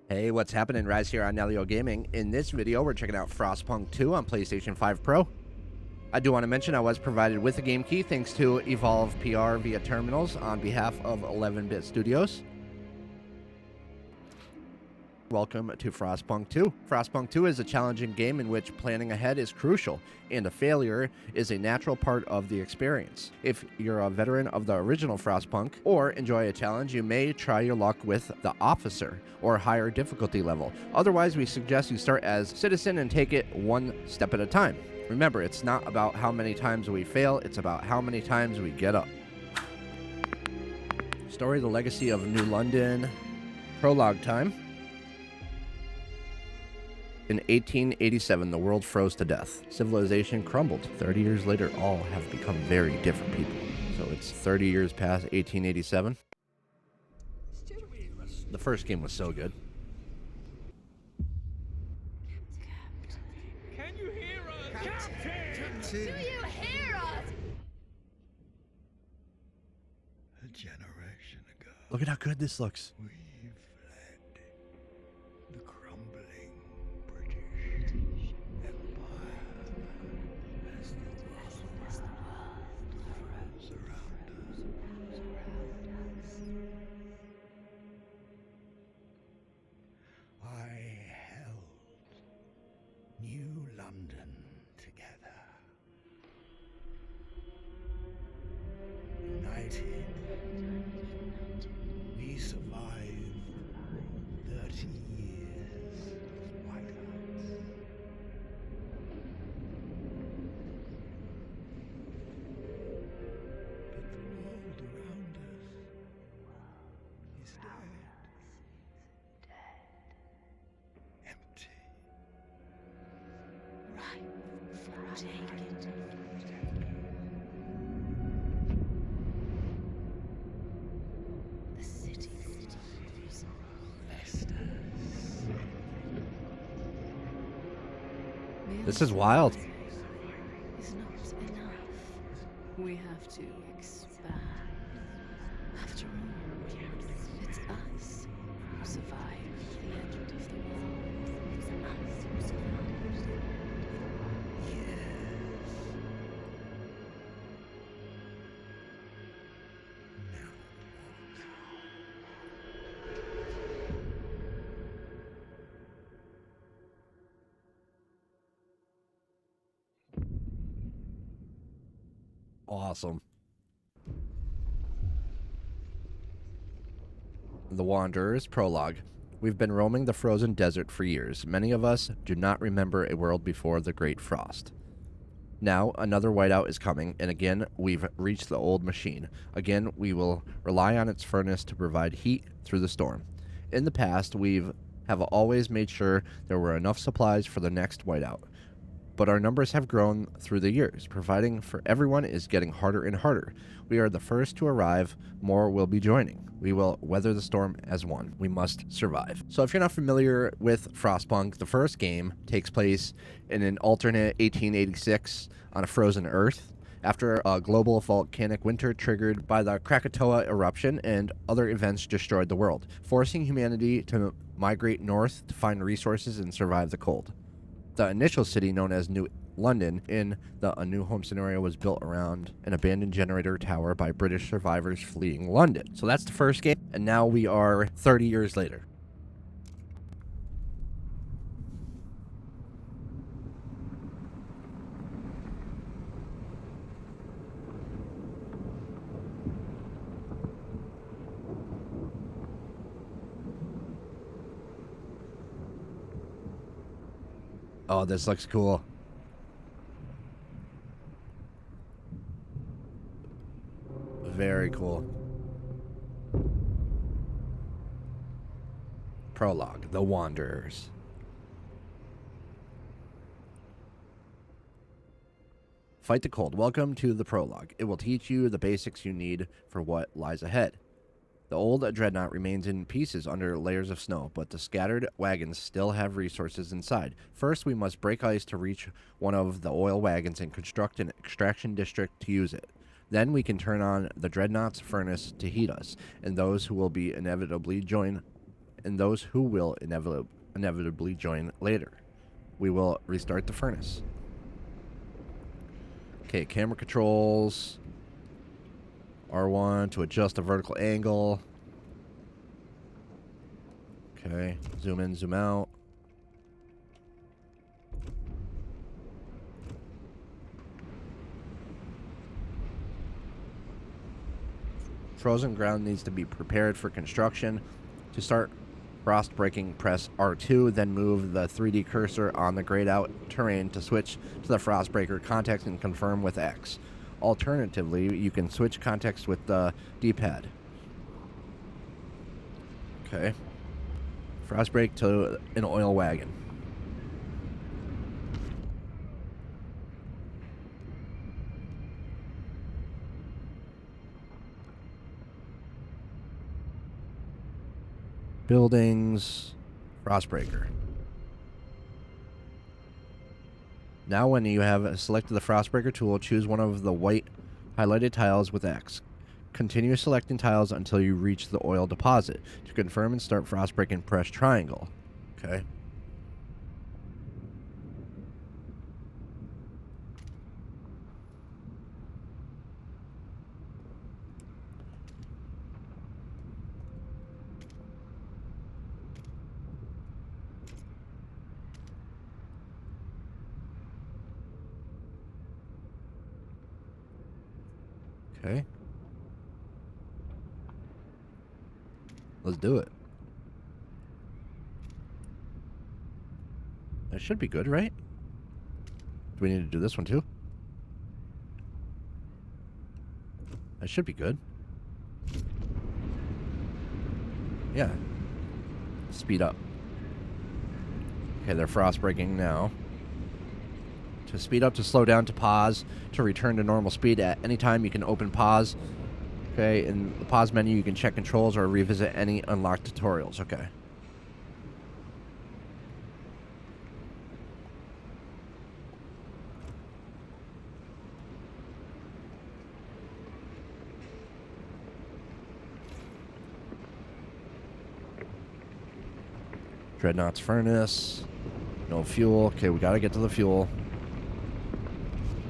Hey, what's happening? Rise here on Nelio Gaming. In this video, we're checking out Frostpunk 2 on PlayStation 5 Pro. I do want to mention I was provided with a game key thanks to Evolve PR via terminals on behalf of 11-Bit Studios. Welcome to Frostpunk 2. Frostpunk 2 is a challenging game in which planning ahead is crucial, and a failure is a natural part of the experience. If you're a veteran of the original Frostpunk, or enjoy a challenge, you may try your luck with the Officer, or higher difficulty level. Otherwise, we suggest you start as Citizen and take it one step at a time. Remember, it's not about how many times we fail, it's about how many times we get up. Story: The Legacy of New London. Prologue time. In 1887, the world froze to death. Civilization crumbled. 30 years later, all have become very different people. So it's 30 years past 1887. The first game was so good. Can you hear us? Captain! Do you hear us? A generation ago, Look at how good this looks. we fled the crumbling British Empire as the world froze around us. I held New London together. United, we survived 30 years of whiteouts. But the world around us is dead. Empty. The city falls. This is wild. Is not enough. We have to expand. After all, it's us who survived the end of the world. It's us who survived. Awesome. The Wanderers Prologue. We've been roaming the frozen desert for years. Many of us do not remember a world before the Great Frost. Now, another whiteout is coming, and again, we've reached the old machine. Again, we will rely on its furnace to provide heat through the storm. In the past, have always made sure there were enough supplies for the next whiteout. But our numbers have grown through the years. Providing for everyone is getting harder and harder. We are the first to arrive. More will be joining. We will weather the storm as one. We must survive. So if you're not familiar with Frostpunk, the first game takes place in an alternate 1886 on a frozen Earth after a global volcanic winter triggered by the Krakatoa eruption and other events destroyed the world, forcing humanity to migrate north to find resources and survive the cold. The initial city, known as New London, in the A New Home scenario, was built around an abandoned generator tower by British survivors fleeing London. So that's the first game, and now we are 30 years later. Oh, this looks cool. Very cool. Prologue, The Wanderers. Fight the cold. Welcome to the Prologue. It will teach you the basics you need for what lies ahead. The old Dreadnaught remains in pieces under layers of snow, but the scattered wagons still have resources inside. First, we must break ice to reach one of the oil wagons and construct an extraction district to use it. Then we can turn on the Dreadnaught's furnace to heat us, and those who will be inevitably join and those who will inevitably join later. We will restart the furnace. Okay, camera controls. R1 to adjust the vertical angle. Okay, zoom in, zoom out. Frozen ground needs to be prepared for construction. To start frost breaking, press R2, then move the 3D cursor on the grayed out terrain to switch to the Frostbreaker context and confirm with X. Alternatively, you can switch context with the D-pad. Okay. Frostbreak to an oil wagon. Buildings, Frostbreaker. Now when you have selected the Frostbreaker tool, choose one of the white highlighted tiles with X. Continue selecting tiles until you reach the oil deposit. To confirm and start Frostbreaking, press triangle. Okay. Okay. Let's do it. That should be good, right? Do we need to do this one too? That should be good. Yeah. Speed up. Okay, they're frost breaking now. To speed up, to slow down, to pause, to return to normal speed at any time. You can open pause. Okay, in the pause menu, you can check controls or revisit any unlocked tutorials. Okay. Dreadnaught's furnace. No fuel. Okay, we gotta get to the fuel.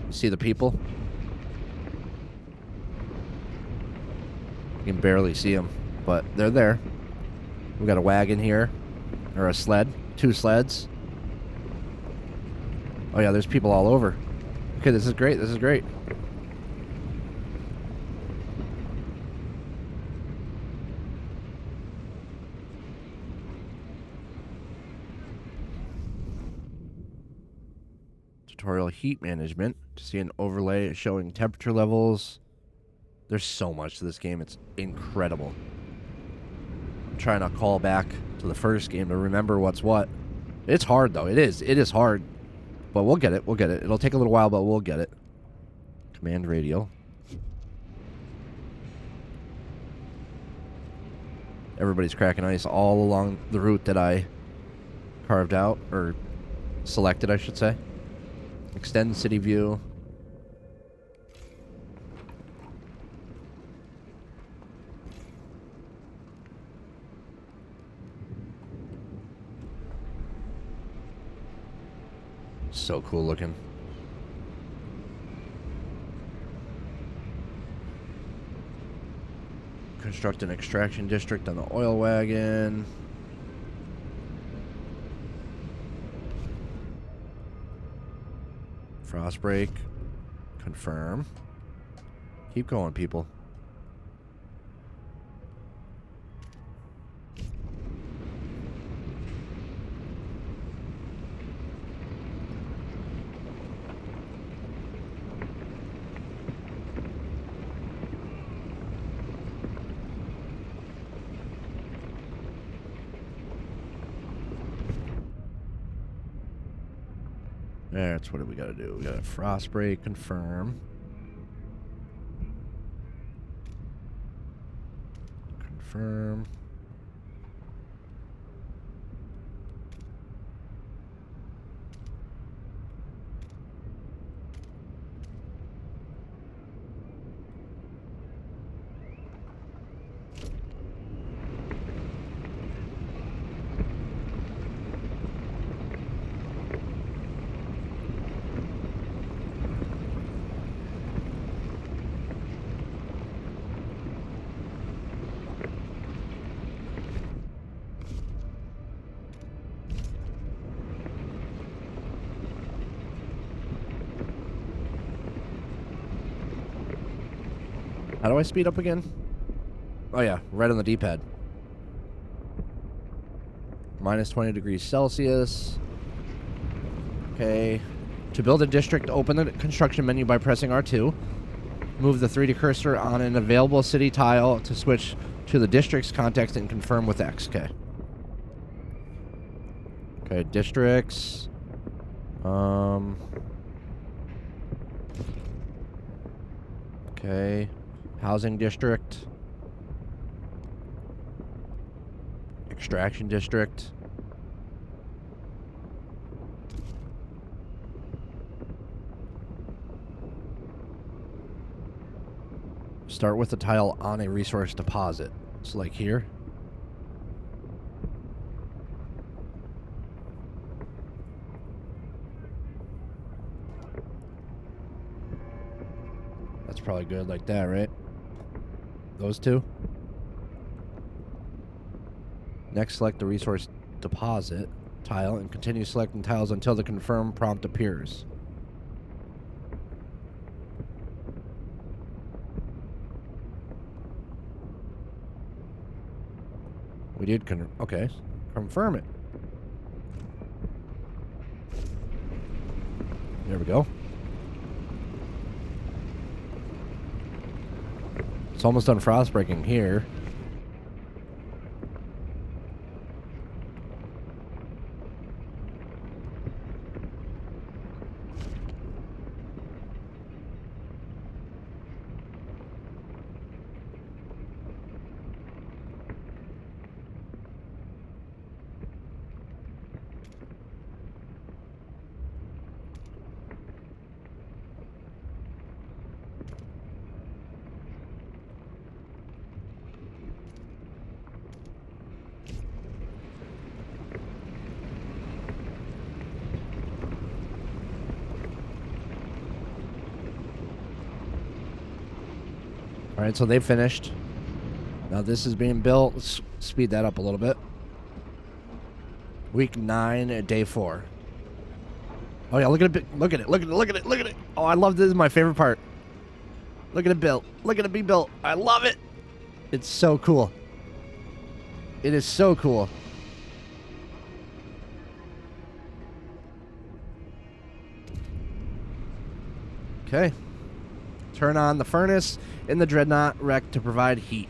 You see the people? You can barely see them, but they're there. We got a wagon here, or a sled, 2 sleds. Oh yeah, there's people all over. Okay, this is great, this is great. Tutorial heat management to see an overlay showing temperature levels. There's so much to this game, it's incredible. I'm trying to call back to the first game to remember what's what. It's hard though, it is hard. But we'll get it, we'll get it. It'll take a little while, but we'll get it. Command radio. Everybody's cracking ice all along the route that I carved out, or selected, I should say. Extend city view. So cool looking. Construct an extraction district on the oil wagon. Frostbreak. Confirm. Keep going, people. That's what do we gotta do? We gotta Frostbreak, confirm. Confirm. How do I speed up again? Oh yeah, right on the D-pad. Minus 20 degrees Celsius. Okay. To build a district, open the construction menu by pressing R2. Move the 3D cursor on an available city tile to switch to the district's context and confirm with X. Okay. Okay, districts. Okay. Housing district. Extraction district. Start with the tile on a resource deposit. So like here. That's probably good like that, right? Those two. Next, select the resource deposit tile and continue selecting tiles until the confirm prompt appears. We did okay. Confirm it. There we go. It's almost done frost breaking here. All right, so they finished. Now this is being built. Let's speed that up a little bit. Week 9, day 4. Oh yeah, look at it! Look at it! Look at it! Look at it! Look at it! Oh, I love this. This is my favorite part. Look at it built. Look at it be built. I love it. It's so cool. It is so cool. Okay. Turn on the furnace in the Dreadnaught wreck to provide heat.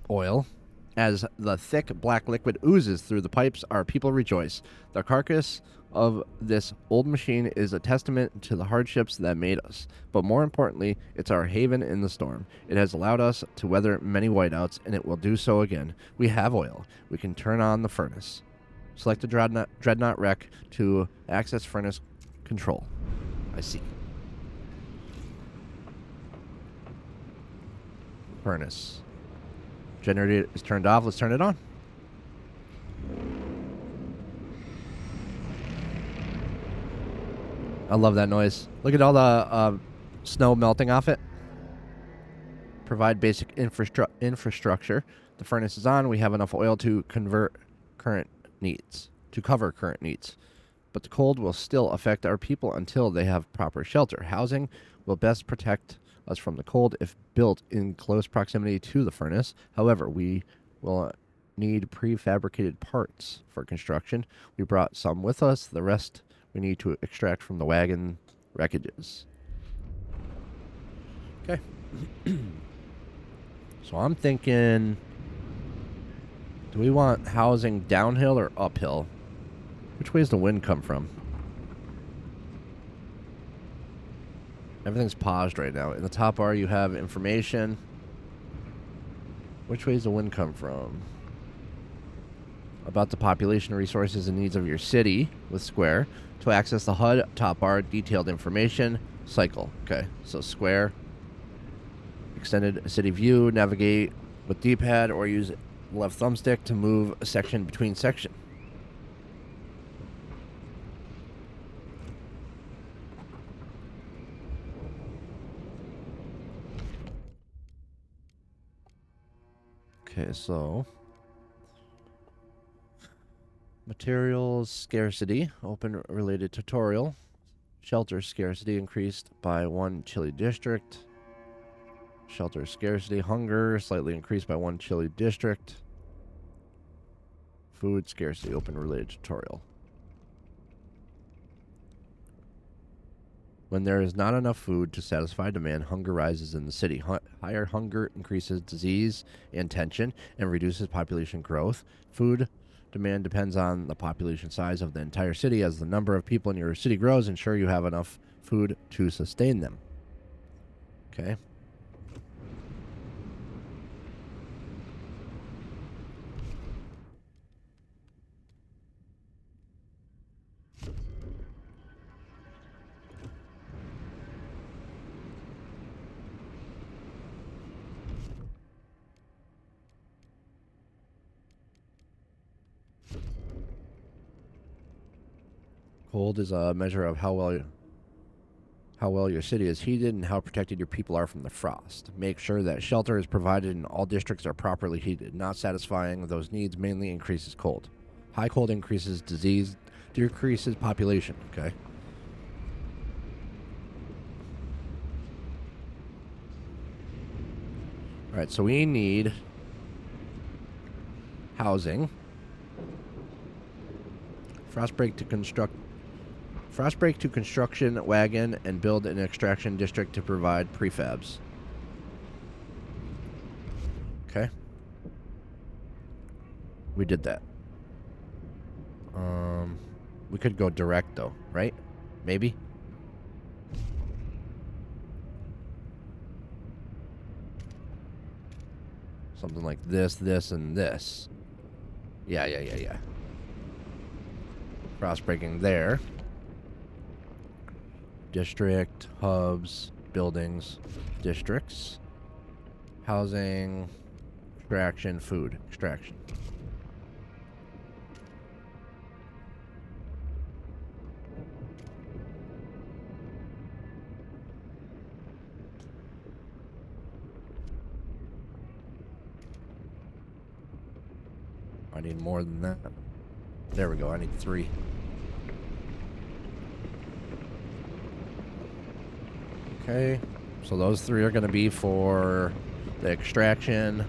Oil. As the thick black liquid oozes through the pipes, our people rejoice. The carcass of this old machine is a testament to the hardships that made us. But more importantly, it's our haven in the storm. It has allowed us to weather many whiteouts, and it will do so again. We have oil. We can turn on the furnace. Select the Dreadnaught wreck to access furnace control. I see. Furnace. Generator is turned off. Let's turn it on. I love that noise. Look at all the snow melting off it. Provide basic infrastructure. The furnace is on. We have enough oil to cover current needs. But the cold will still affect our people until they have proper shelter. Housing will best protect us from the cold if built in close proximity to the furnace. However, we will need prefabricated parts for construction. We brought some with us. The rest we need to extract from the wagon wreckages. Okay. So I'm thinking, do we want housing downhill or uphill? Which way does the wind come from? Everything's paused right now. In the top bar, you have information. Which way does the wind come from? About the population, resources, and needs of your city with square. To access the HUD, top bar, detailed information, cycle. Okay, so square. Extended city view, navigate with D-pad or use left thumbstick to move a section between section. Okay, so materials scarcity, open related tutorial. Shelter scarcity increased by 1 chilly district. Shelter scarcity. Hunger slightly increased by 1 chilly district. Food scarcity. Open related tutorial. When there is not enough food to satisfy demand, hunger rises in the city. Higher hunger increases disease and tension and reduces population growth. Food demand depends on the population size of the entire city. As the number of people in your city grows, ensure you have enough food to sustain them. Okay. Cold is a measure of how well your city is heated and how protected your people are from the frost. Make sure that shelter is provided and all districts are properly heated. Not satisfying those needs mainly increases cold. High cold increases disease, decreases population. Okay. All right, so we need housing. Frostbreak to construction wagon and build an extraction district to provide prefabs. Okay. We did that. We could go direct though, right? Maybe. Something like this, this, and this. Yeah. Cross breaking there. District, hubs, buildings, districts, housing, extraction, food, extraction. I need more than that. There we go. I need 3. Okay. So those 3 are going to be for the extraction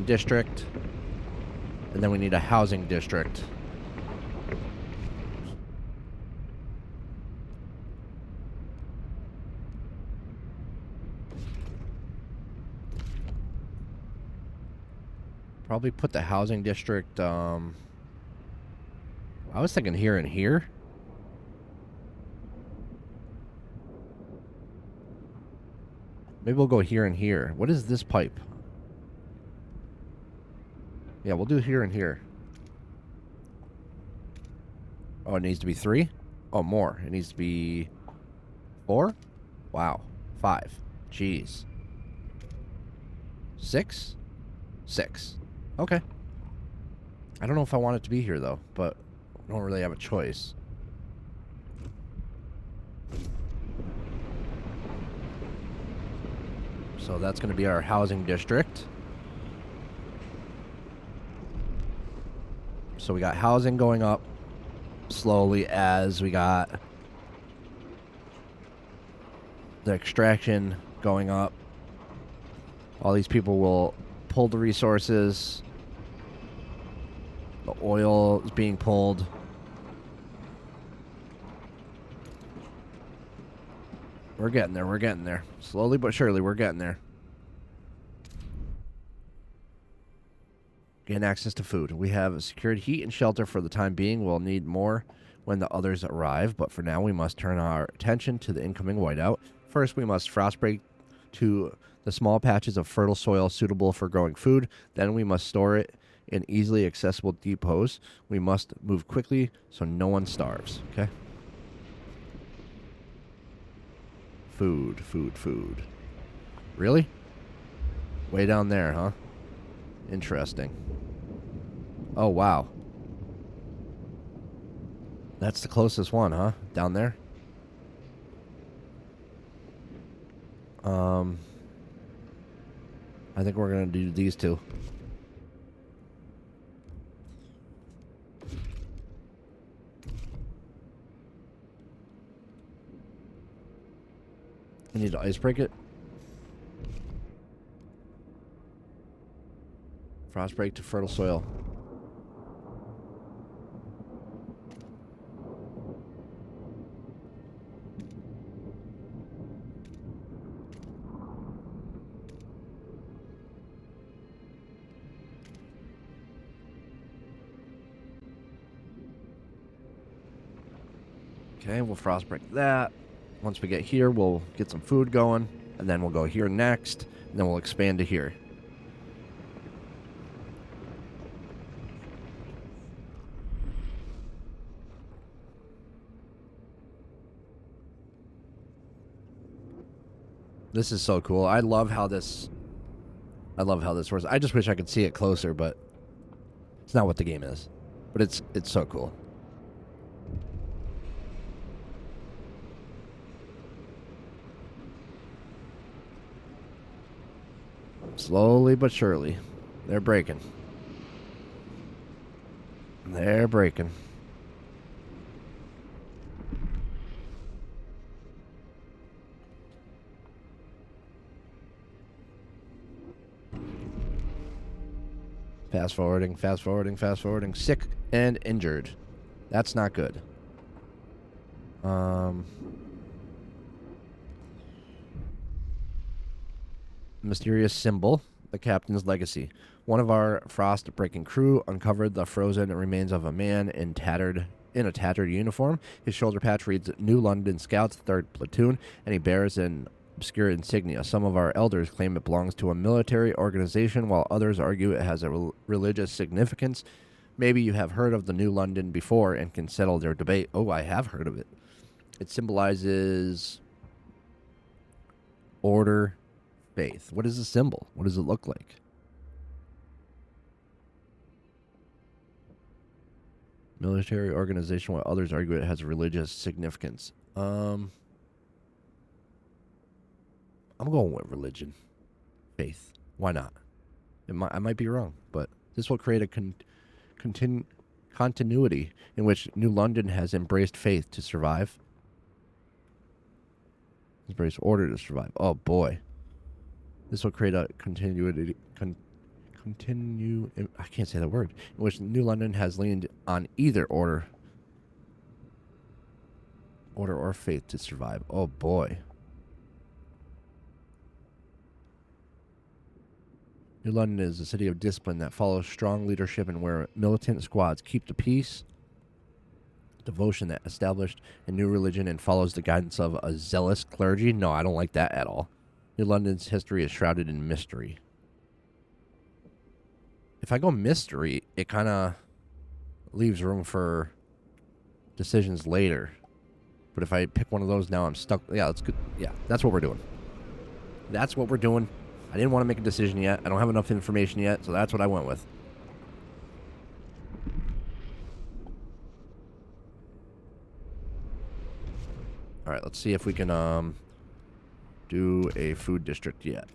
district, and then we need a housing district. Probably put the housing district, I was thinking here and here. Maybe we'll go here and here. What is this pipe? Yeah, we'll do here and here. Oh, it needs to be 3? Oh, more. It needs to be 4? Wow. 5. Jeez. 6? 6. Okay. I don't know if I want it to be here, though, but I don't really have a choice. So that's going to be our housing district. So we got housing going up slowly as we got the extraction going up. All these people will pull the resources. The oil is being pulled. We're getting there. We're getting there. Slowly but surely, we're getting there. Gain access to food. We have secured heat and shelter for the time being. We'll need more when the others arrive, but for now we must turn our attention to the incoming whiteout. First, we must frostbreak to the small patches of fertile soil suitable for growing food. Then we must store it in easily accessible depots. We must move quickly so no one starves. Okay? Food. Really? Way down there, huh? Interesting. Oh, wow. That's the closest one, huh? Down there? I think we're going to do these 2. I need to ice break it. Frost break to fertile soil. Okay, we'll frost break that. Once we get here, we'll get some food going, and then we'll go here next, and then we'll expand to here. This is so cool. I love how this works. I just wish I could see it closer, but it's not what the game is. But it's so cool. Slowly but surely, they're breaking. They're breaking. Fast forwarding, fast forwarding, fast forwarding. Sick and injured. That's not good. Mysterious symbol, the captain's legacy. One of our frost-breaking crew uncovered the frozen remains of a man in a tattered uniform. His shoulder patch reads New London Scouts, 3rd Platoon, and he bears an obscure insignia. Some of our elders claim it belongs to a military organization, while others argue it has a religious significance. Maybe you have heard of the New London before and can settle their debate. Oh, I have heard of it. It symbolizes order, faith. What is the symbol? What does it look like? Military organization, while others argue it has religious significance. I'm going with religion. Faith. Why not? I might be wrong, but this will create a continuity in which New London has embraced faith to survive. Embraced order to survive. Oh, boy. This will create a continuity. I can't say that word. In which New London has leaned on either order or faith to survive. Oh, boy. New London is a city of discipline that follows strong leadership and where militant squads keep the peace. Devotion that established a new religion and follows the guidance of a zealous clergy. No, I don't like that at all. New London's history is shrouded in mystery. If I go mystery, it kind of leaves room for decisions later. But if I pick one of those now, I'm stuck. Yeah, that's good. Yeah, that's what we're doing. That's what we're doing. I didn't want to make a decision yet. I don't have enough information yet, so that's what I went with. All right, let's see if we can do a food district yet.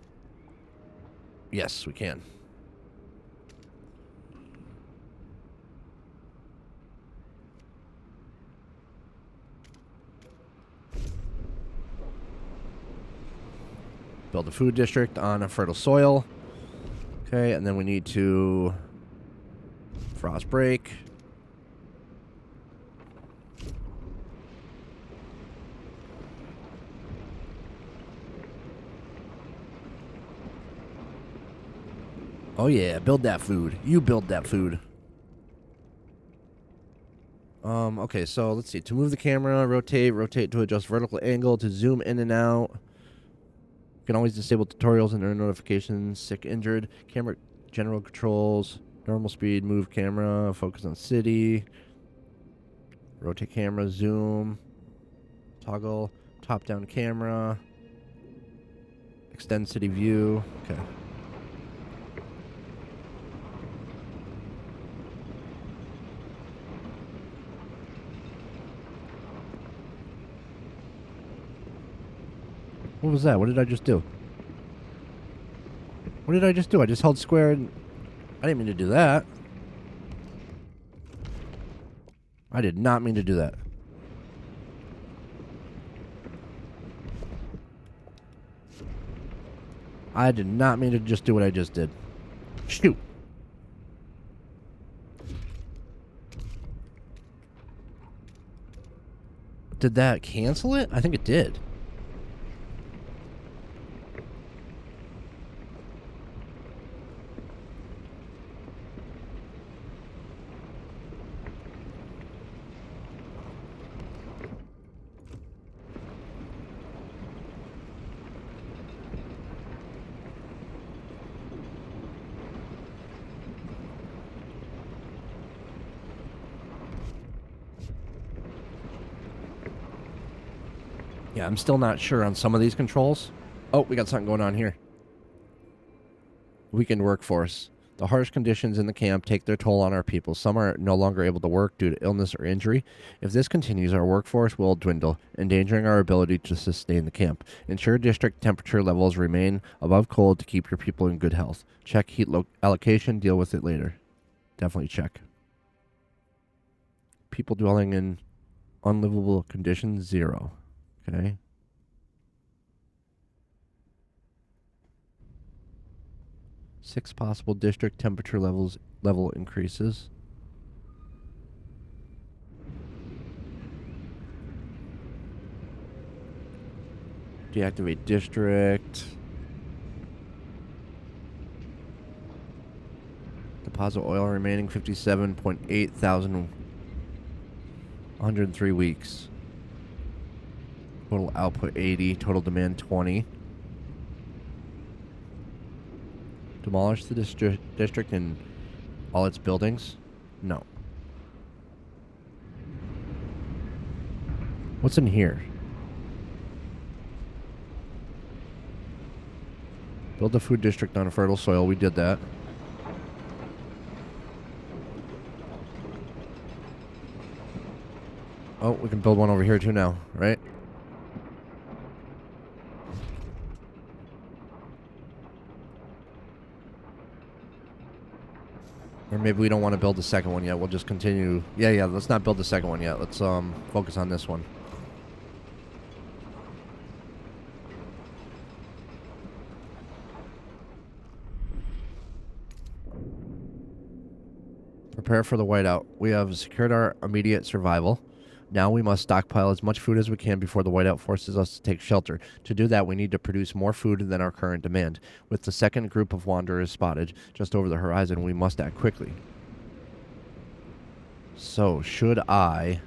Yes, we can. Build a food district on a fertile soil. Okay, and then we need to frost break. Oh yeah, build that food. You build that food. Okay, so let's see. To move the camera, rotate to adjust vertical angle, to zoom in and out. You can always disable tutorials and earn notifications. Sick, injured. Camera, general controls. Normal speed, move camera. Focus on city. Rotate camera, zoom. Toggle. Top-down camera. Extend city view. Okay. What was that? What did I just do? What did I just do? I just held square and... I didn't mean to do that. I did not mean to do that. I did not mean to just do what I just did. Shoot. Did that cancel it? I think it did. Yeah, I'm still not sure on some of these controls. Oh, we got something going on here. Weakened workforce. The harsh conditions in the camp take their toll on our people. Some are no longer able to work due to illness or injury. If this continues, our workforce will dwindle, endangering our ability to sustain the camp. Ensure district temperature levels remain above cold to keep your people in good health. Check heat allocation, deal with it later. Definitely check. People dwelling in unlivable conditions, 0. Okay. Six possible district temperature level increases. Deactivate district. Deposit oil remaining 57.8 thousand. 103 weeks. Total output 80. Total demand 20. Demolish the district and all its buildings? No. What's in here? Build a food district on fertile soil. We did that. Oh, we can build one over here too now, right? Or maybe we don't want to build the second one yet. We'll just continue. Yeah, let's not build the second one yet. Let's focus on this one. Prepare for the whiteout. We have secured our immediate survival. Now we must stockpile as much food as we can before the whiteout forces us to take shelter. To do that, we need to produce more food than our current demand. With the second group of wanderers spotted just over the horizon, we must act quickly. So, should I...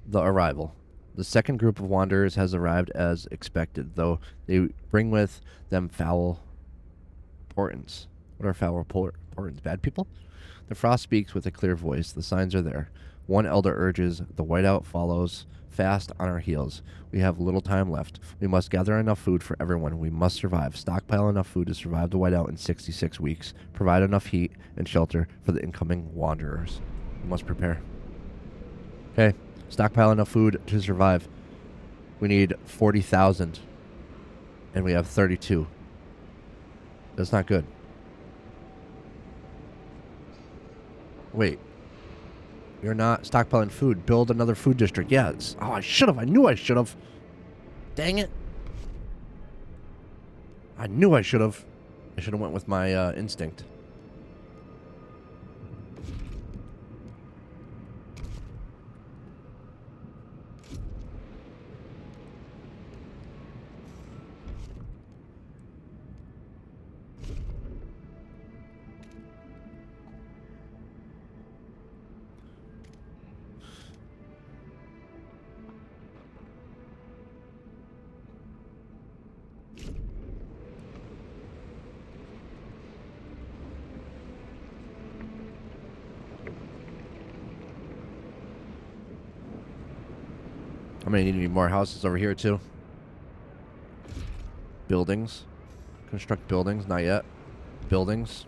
The arrival. The second group of wanderers has arrived as expected, though they bring with them foul portents. What are foul portents? Bad people? The frost speaks with a clear voice. The signs are there. One elder urges, the whiteout follows fast on our heels. We have little time left. We must gather enough food for everyone. We must survive. Stockpile enough food to survive the whiteout in 66 weeks. Provide enough heat and shelter for the incoming wanderers. We must prepare. Okay. Stockpile enough food to survive. We need 40,000. And we have 32. That's not good. Wait. You're not stockpiling food. Build another food district. Yes. Oh, I should have. I knew I should have. Dang it. I knew I should have. I should have went with my instinct. I'm going to need more houses over here, too. Buildings. Construct buildings. Not yet. Buildings.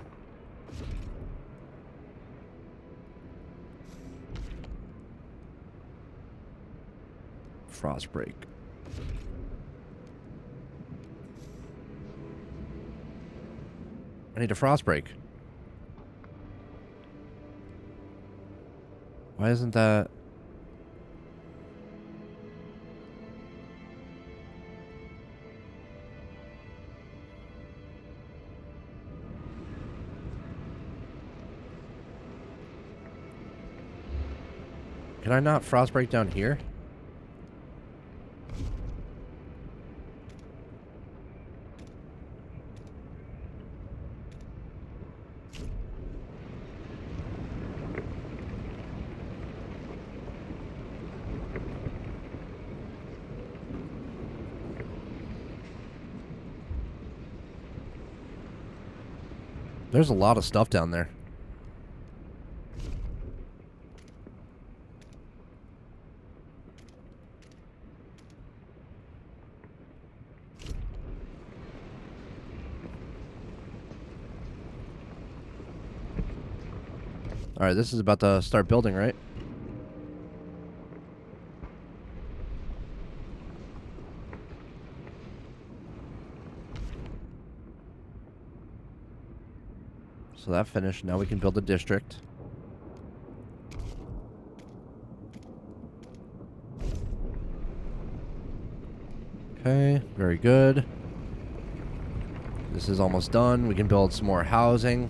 Frost break. I need a frost break. Why isn't that... Can I not frost break down here? There's a lot of stuff down there. Alright, this is about to start building, right? So that finished. Now we can build a district. Okay, very good. This is almost done. We can build some more housing.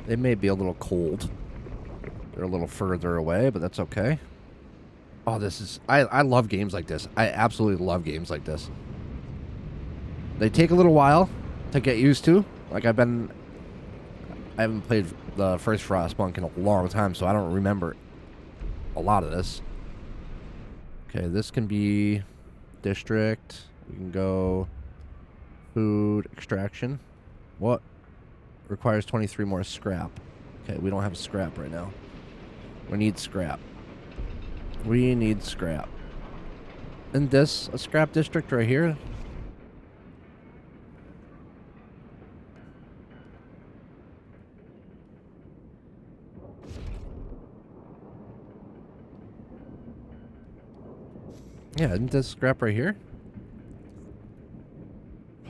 They may be a little cold. They're a little further away, but that's okay. Oh, this is... I love games like this. I absolutely love games like this. They take a little while to get used to. Like, I haven't played the first Frostpunk in a long time, so I don't remember a lot of this. Okay, this can be district. We can go food extraction. What? Requires 23 more scrap. Okay, we don't have scrap right now. We need scrap. We need scrap. Isn't this a scrap district right here? Yeah, isn't this scrap right here?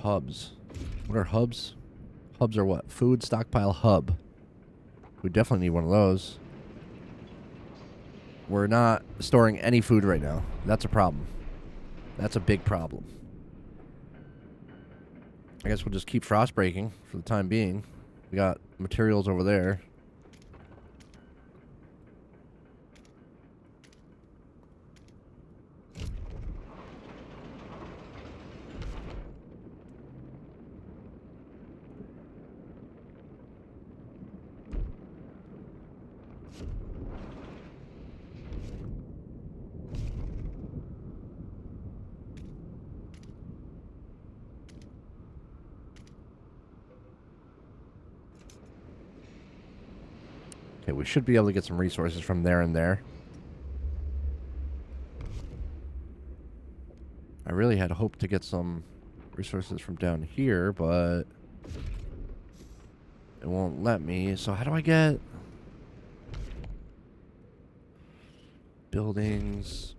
Hubs. What are hubs? Hubs are what? Food stockpile hub. We definitely need one of those. We're not storing any food right now. That's a problem. That's a big problem. I guess we'll just keep frost breaking for the time being. We got materials over there. Okay, we should be able to get some resources from there and there. I really had hoped to get some resources from down here, but it won't let me. So how do I get buildings?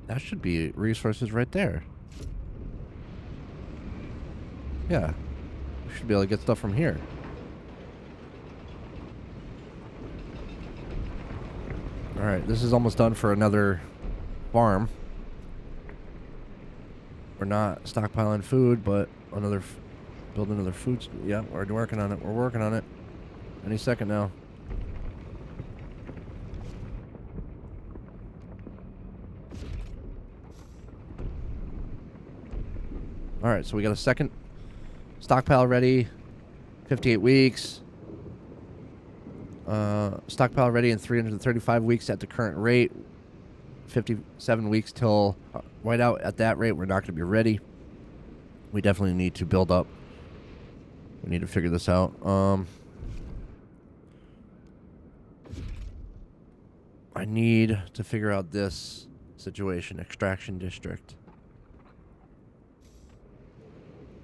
That should be resources right there. Yeah. We should be able to get stuff from here. Alright, this is almost done for another farm. We're not stockpiling food, but build another food. Yeah, we're working on it. We're working on it. Any second now. All right, so we got a second stockpile ready. 58 weeks. Stockpile ready in 335 weeks at the current rate. 57 weeks till whiteout. At that rate, we're not going to be ready. We definitely need to build up. We need to figure this out. I need to figure out this situation. Extraction district.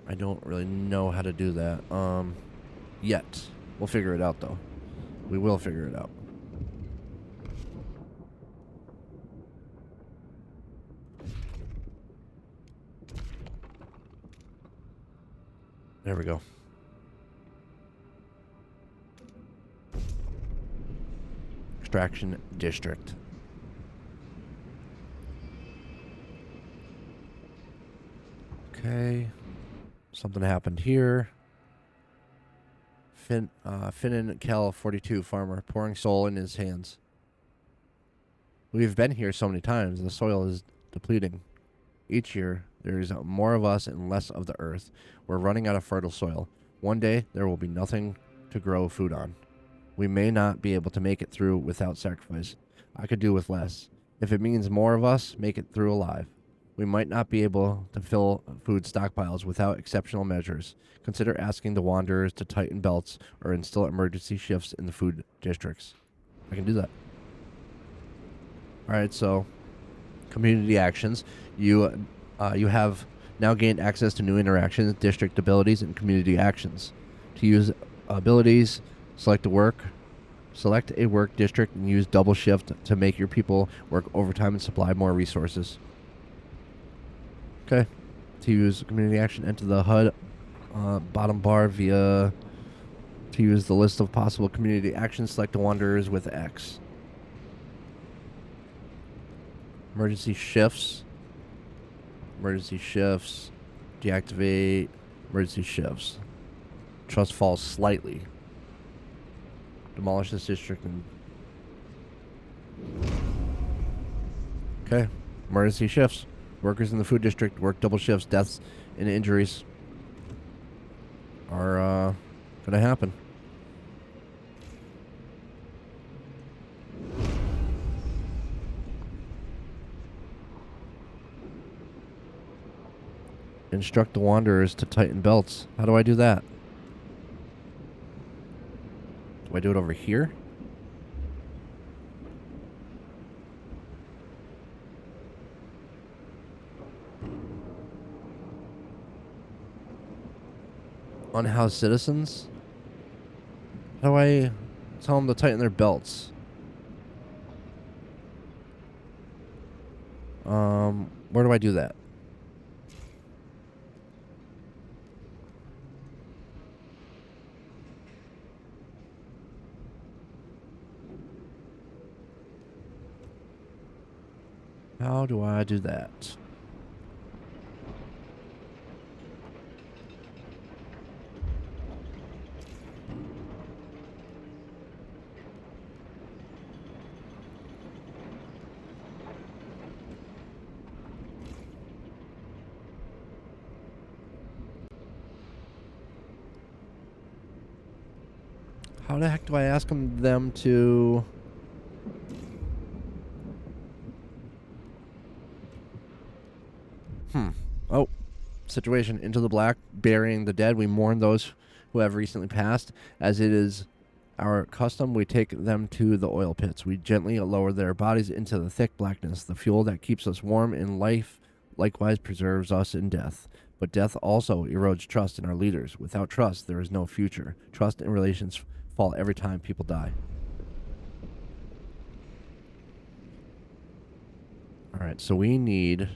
I don't really know how to do that yet. We'll figure it out, though. We will figure it out. There we go. Extraction district. Okay. Something happened here. Finnan Kel 42 farmer pouring soul in his hands. We've been here so many times. The soil is depleting. Each year, there is more of us and less of the earth. We're running out of fertile soil. One day, there will be nothing to grow food on. We may not be able to make it through without sacrifice. I could do with less. If it means more of us make it through alive, we might not be able to fill food stockpiles without exceptional measures. Consider asking the Wanderers to tighten belts or instill emergency shifts in the food districts. I can do that. All right, so community actions. You have now gained access to new interactions, district abilities, and community actions. To use abilities, select a work district and use double shift to make your people work overtime and supply more resources. Okay. To use community action, enter the HUD bottom bar via. To use the list of possible community actions, select the Wanderers with X. Emergency shifts. Deactivate. Emergency shifts. Trust falls slightly. Demolish this district and. Okay. Emergency shifts. Workers in the food district work double shifts. Deaths and injuries are going to happen. Instruct the Wanderers to tighten belts. How do I do that? Do I do it over here? Unhoused citizens? How do I tell them to tighten their belts? Where do I do that? How do I do that? How the heck do I ask them to... Oh, situation. Into the black, burying the dead. We mourn those who have recently passed. As it is our custom, we take them to the oil pits. We gently lower their bodies into the thick blackness. The fuel that keeps us warm in life likewise preserves us in death. But death also erodes trust in our leaders. Without trust, there is no future. Trust and relations fall every time people die. All right, so we need...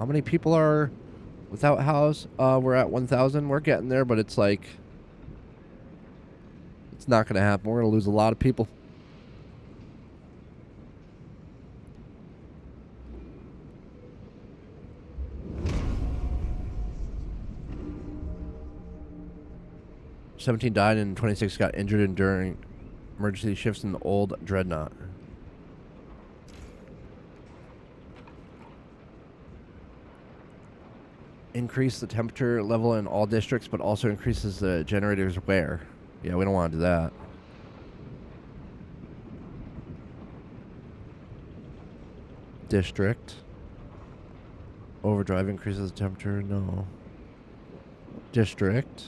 How many people are without house? We're at 1,000. We're getting there, but it's like... It's not going to happen. We're going to lose a lot of people. "17 died and 26 got injured during emergency shifts in the old Dreadnaught. Increase the temperature level in all districts, but also increases the generator's wear." Yeah, we don't want to do that. District. Overdrive increases the temperature. No. District.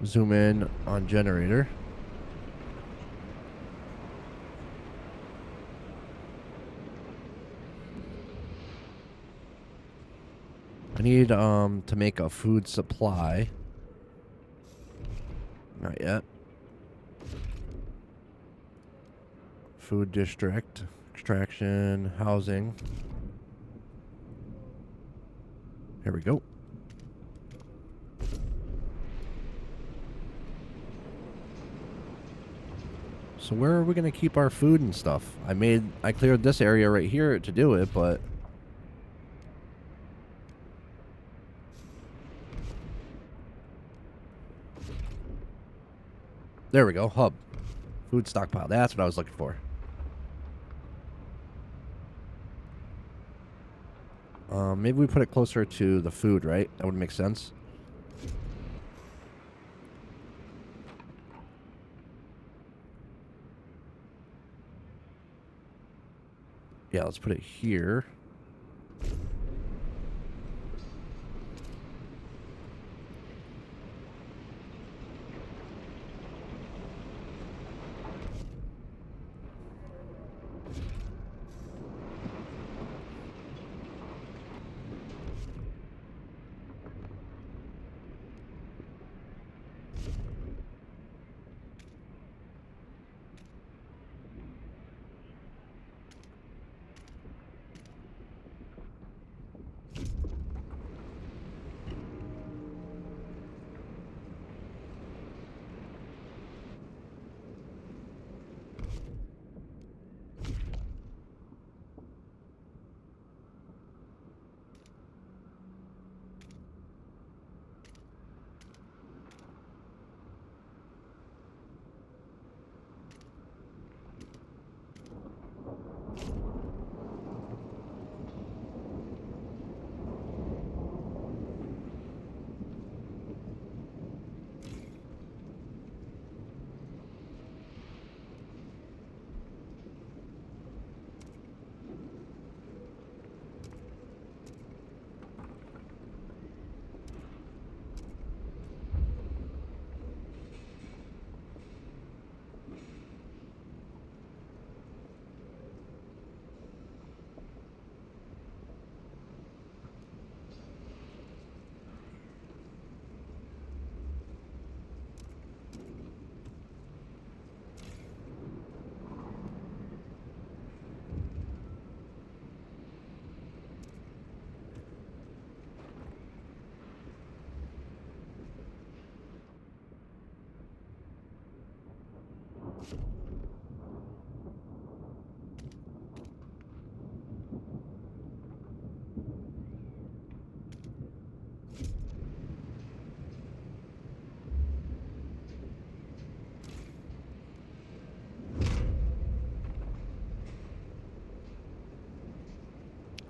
Zoom in on generator. I need to make a food supply. Not yet. Food district, extraction, housing. Here we go. So where are we going to keep our food and stuff? I cleared this area right here to do it, but... There we go, hub. Food stockpile, that's what I was looking for. Maybe we put it closer to the food, right? That would make sense. Yeah, let's put it here.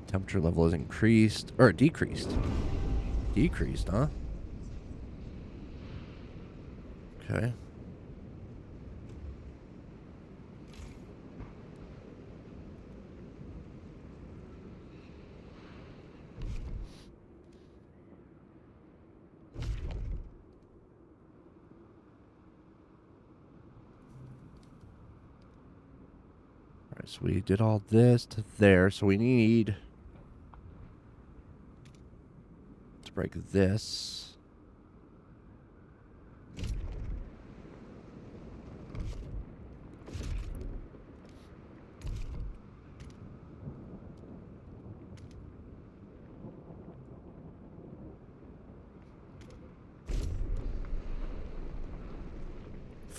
Temperature level is increased, or decreased. Decreased, huh? Okay. Alright, so we did all this to there, so we need to break this.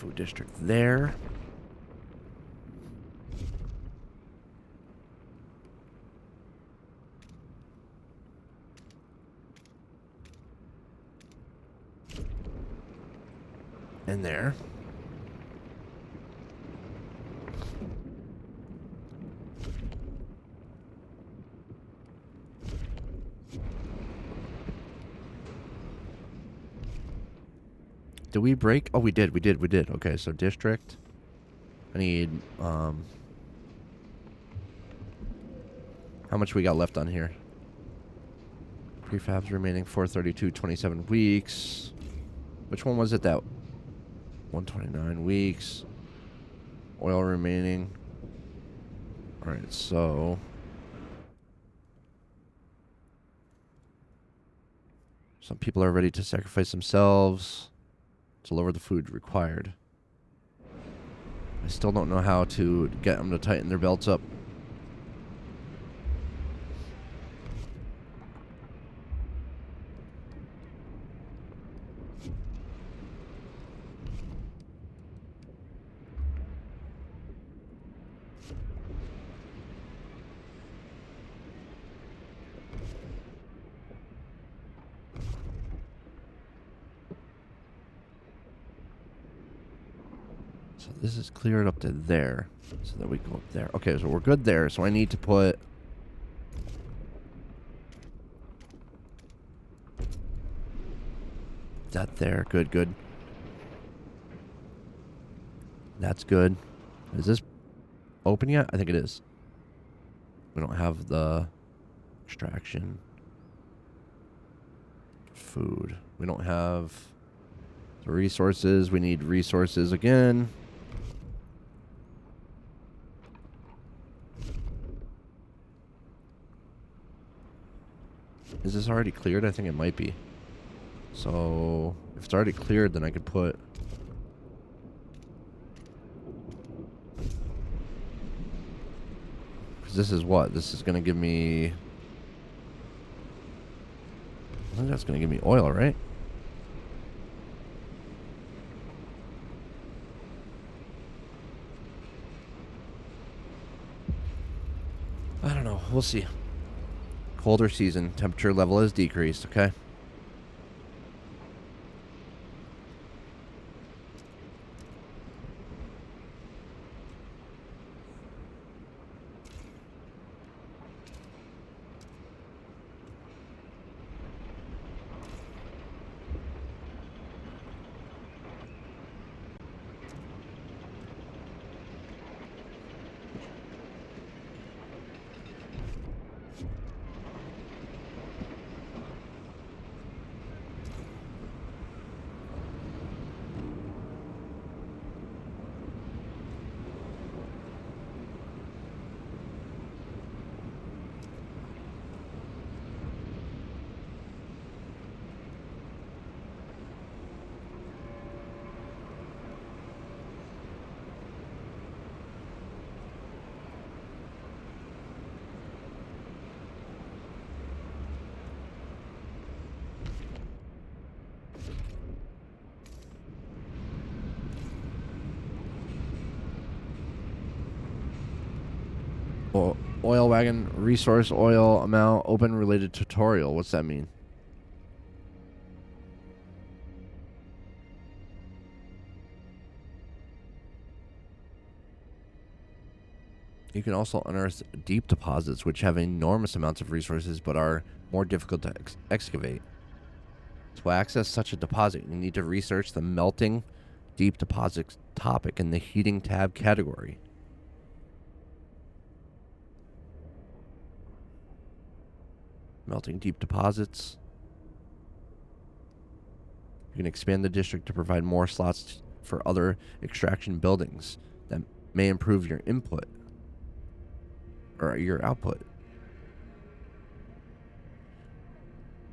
Food district there. And there. Did we break? Oh, we did. Okay, so district. I need, how much we got left on here? Prefabs remaining 432, 27 weeks. Which one was it that? 129 weeks. Oil remaining. Alright, so... some people are ready to sacrifice themselves to lower the food required. I still don't know how to get them to tighten their belts up. So this is cleared up to there, so that we go up there. Okay, so we're good there. So I need to put that there. Good. That's good. Is this open yet? I think it is. We don't have the extraction. Food. We don't have the resources. We need resources again. Is this already cleared? I think it might be. So, if it's already cleared, then I could put... because this is what? This is going to give me... I think that's going to give me oil, right? I don't know. We'll see. Colder season. Temperature level has decreased, okay? Oil wagon, resource oil amount, open related tutorial. What's that mean? You can also unearth deep deposits, which have enormous amounts of resources, but are more difficult to excavate. To access such a deposit, you need to research the melting deep deposits topic in the heating tab category. Melting deep deposits. You can expand the district to provide more slots for other extraction buildings that may improve your input or your output.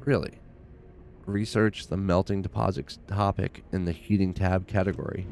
Really? Research the melting deposits topic in the heating tab category.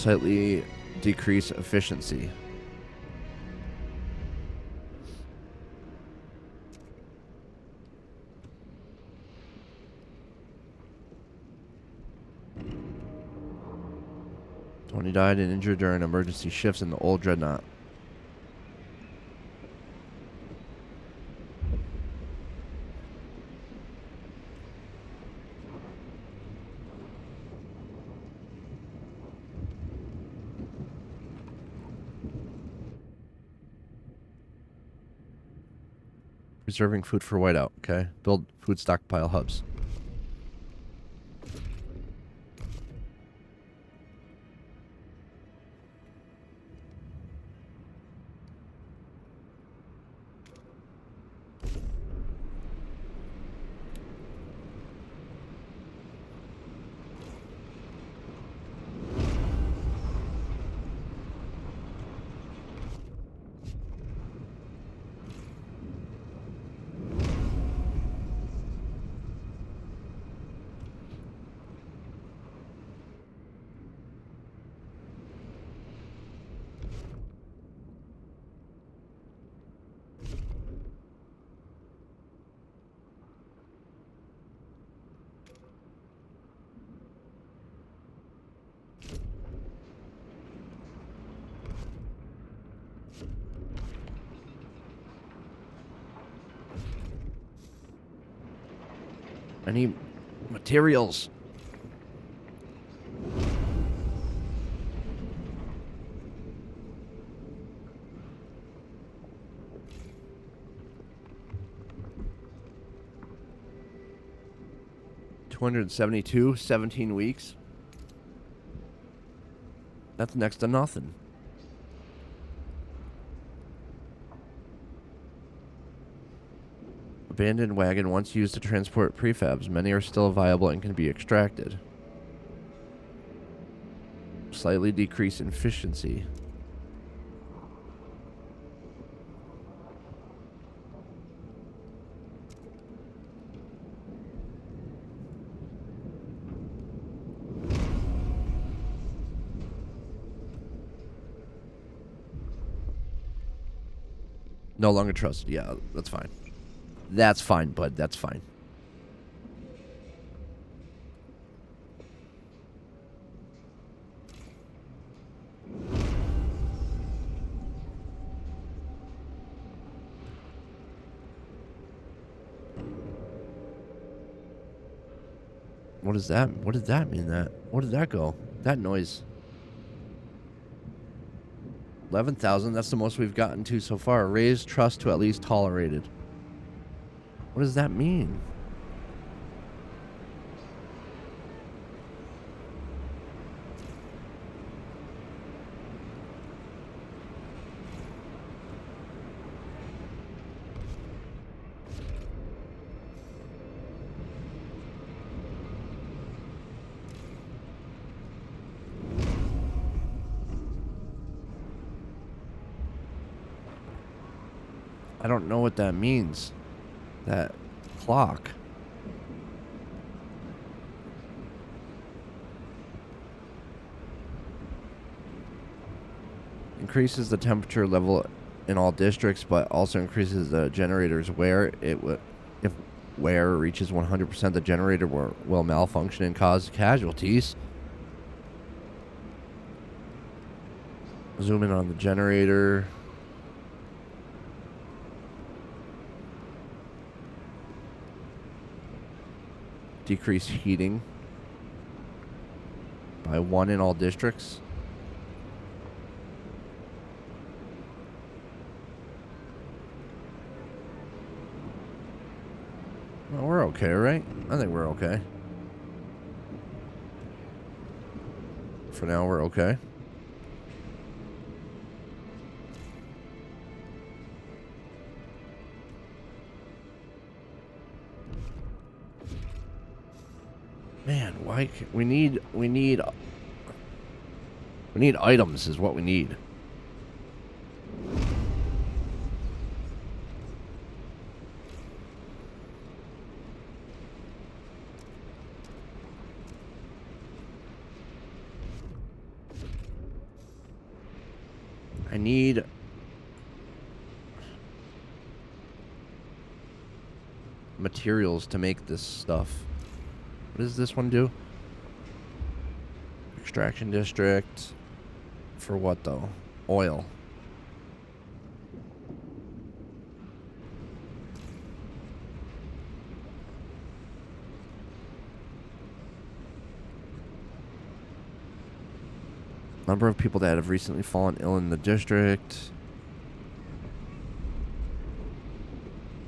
Slightly decrease efficiency. Tony died and injured during emergency shifts in the old Dreadnaught. Preserving food for whiteout, okay? Build food stockpile hubs. I need materials. $272, 17 weeks. That's next to nothing. Abandoned wagon once used to transport prefabs. Many are still viable and can be extracted. Slightly decrease in efficiency. No longer trusted. Yeah, that's fine. That's fine, bud. That's fine. What is that? What did that mean? Where did that go? That noise. 11,000. That's the most we've gotten to so far. Raise trust to at least tolerated. What does that mean? I don't know what that means. That clock. Increases the temperature level in all districts, but also increases the generator's wear. If wear reaches 100%, the generator will malfunction and cause casualties. Zoom in on the generator. Decrease heating by 1 in all districts. Well, we're okay, right? I think we're okay. For now, we're okay. Man, why we need items is what we need. need materials to make this stuff. What does this one do? Extraction district. For what though? Oil. Number of people that have recently fallen ill in the district.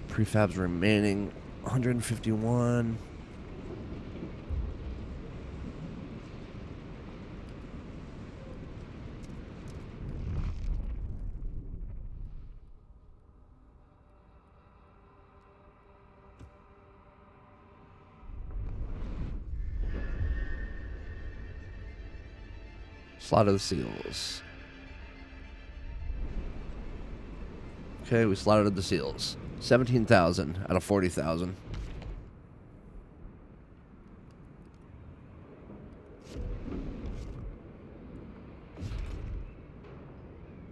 Prefabs remaining 151. Slaughter the seals. Okay, we slaughtered the seals. 17,000 out of 40,000.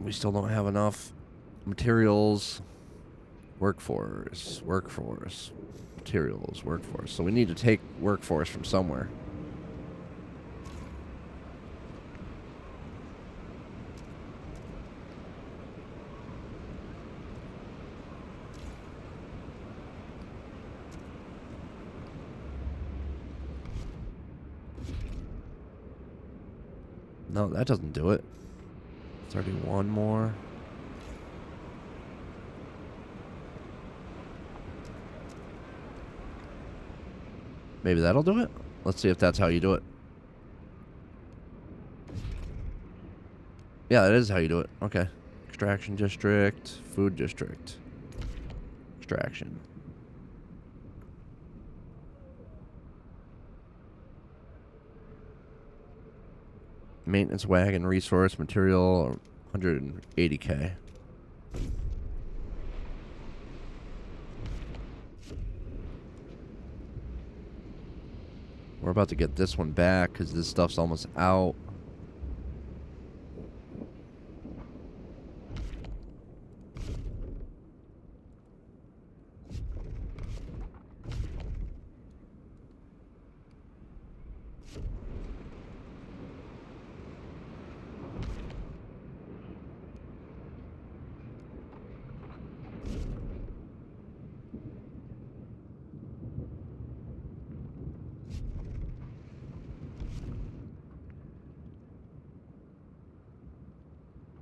We still don't have enough materials. Workforce. Materials, workforce. So we need to take workforce from somewhere. No, that doesn't do it. 31 more. Maybe that'll do it? Let's see if that's how you do it. Yeah, that is how you do it. Okay. Extraction district, food district. Extraction. Maintenance wagon, resource, material, 180k. We're about to get this one back because this stuff's almost out.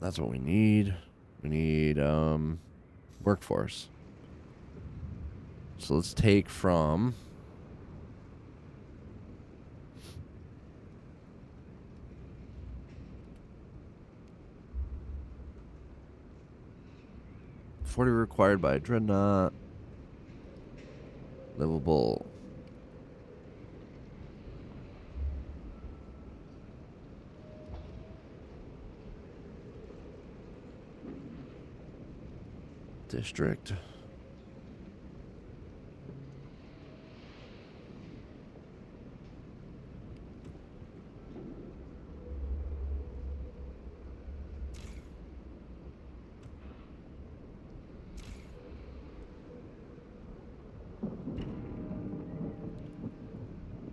That's what we need. We need workforce. So let's take from $40 required by Dreadnaught. Livable. District.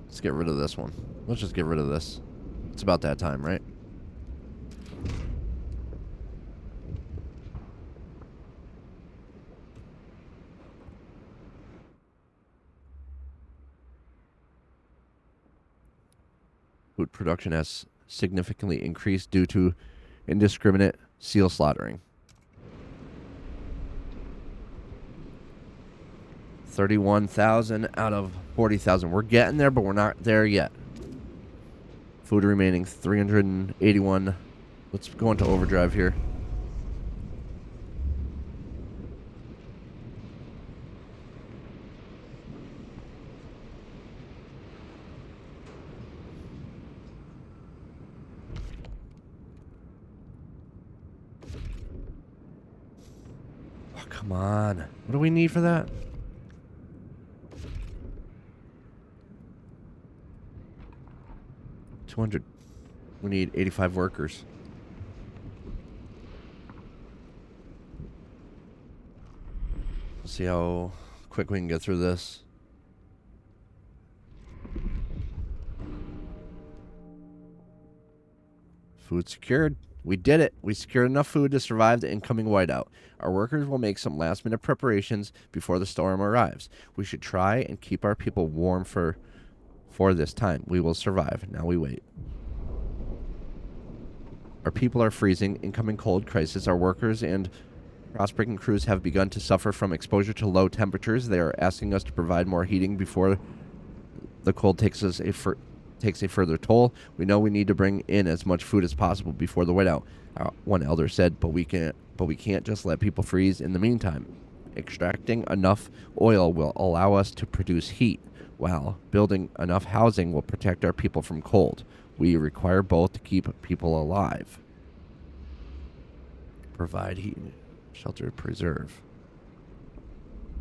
Let's get rid of this one. Let's just get rid of this. It's about that time, right? Food production has significantly increased due to indiscriminate seal slaughtering. 31,000 out of 40,000. We're getting there, but we're not there yet. Food remaining 381. Let's go into overdrive here. Oh, come on. What do we need for that? 200. We need 85 workers. See how quick we can get through this. Food secured. We did it. We secured enough food to survive the incoming whiteout. Our workers will make some last-minute preparations before the storm arrives. We should try and keep our people warm for this time. We will survive. Now we wait. Our people are freezing. Incoming cold crisis. Our workers and cross-breaking crews have begun to suffer from exposure to low temperatures. They are asking us to provide more heating before the cold takes a further toll. We know we need to bring in as much food as possible before the whiteout. One elder said, but we can't just let people freeze in the meantime. Extracting enough oil will allow us to produce heat, while building enough housing will protect our people from cold. We require both to keep people alive. Provide heat, shelter, preserve.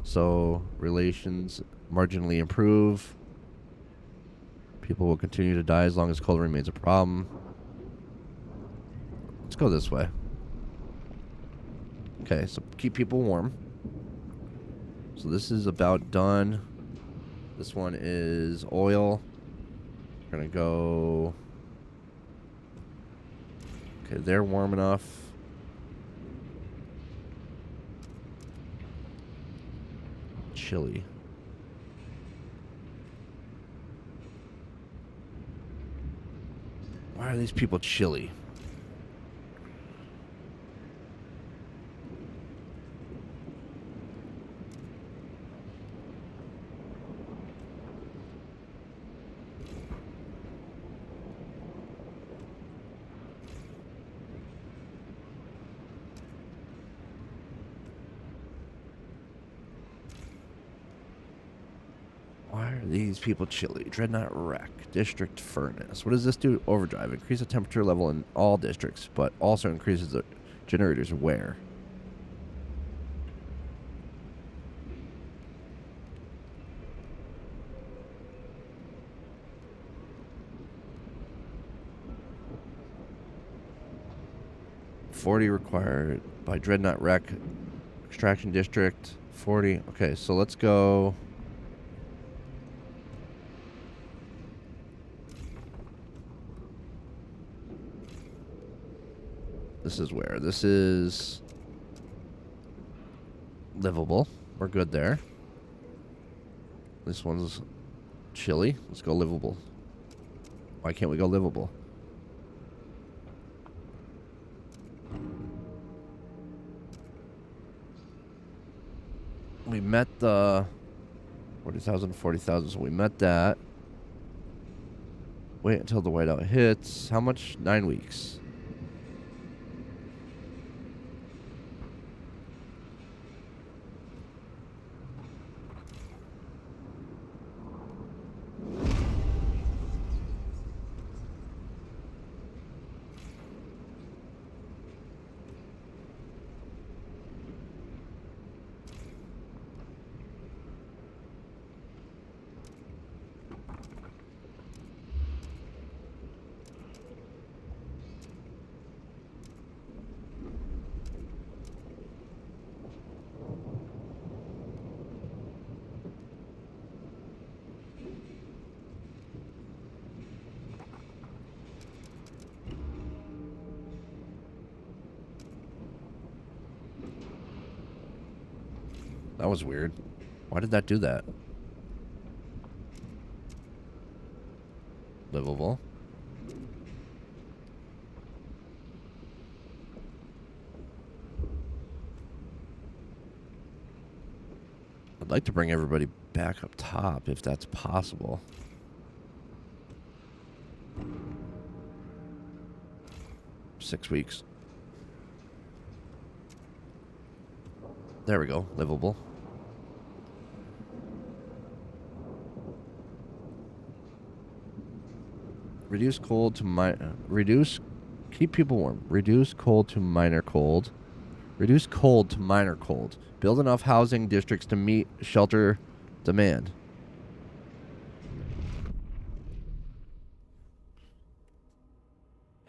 So, relations marginally improve. People will continue to die as long as cold remains a problem. Let's go this way. Okay, so keep people warm. So this is about done. This one is oil. We're going to go... Okay, they're warm enough. Chilly. Why are these people chilly? Why are these people chilly? Dreadnaught wreck. District furnace. What does this do? Overdrive. Increase the temperature level in all districts, but also increases the generator's wear. $40 required by Dreadnaught wreck. Extraction district. 40. Okay, so let's go... This is where? This is livable. We're good there. This one's chilly. Let's go livable. Why can't we go livable? We met the 40,000, 40,000, so we met that. Wait until the whiteout hits. How much? 9 weeks. That was weird. Why did that do that? Livable. I'd like to bring everybody back up top if that's possible. Six weeks. There we go. Livable. Reduce cold to keep people warm. Reduce cold to minor cold. Reduce cold to minor cold. Build enough housing districts to meet shelter demand.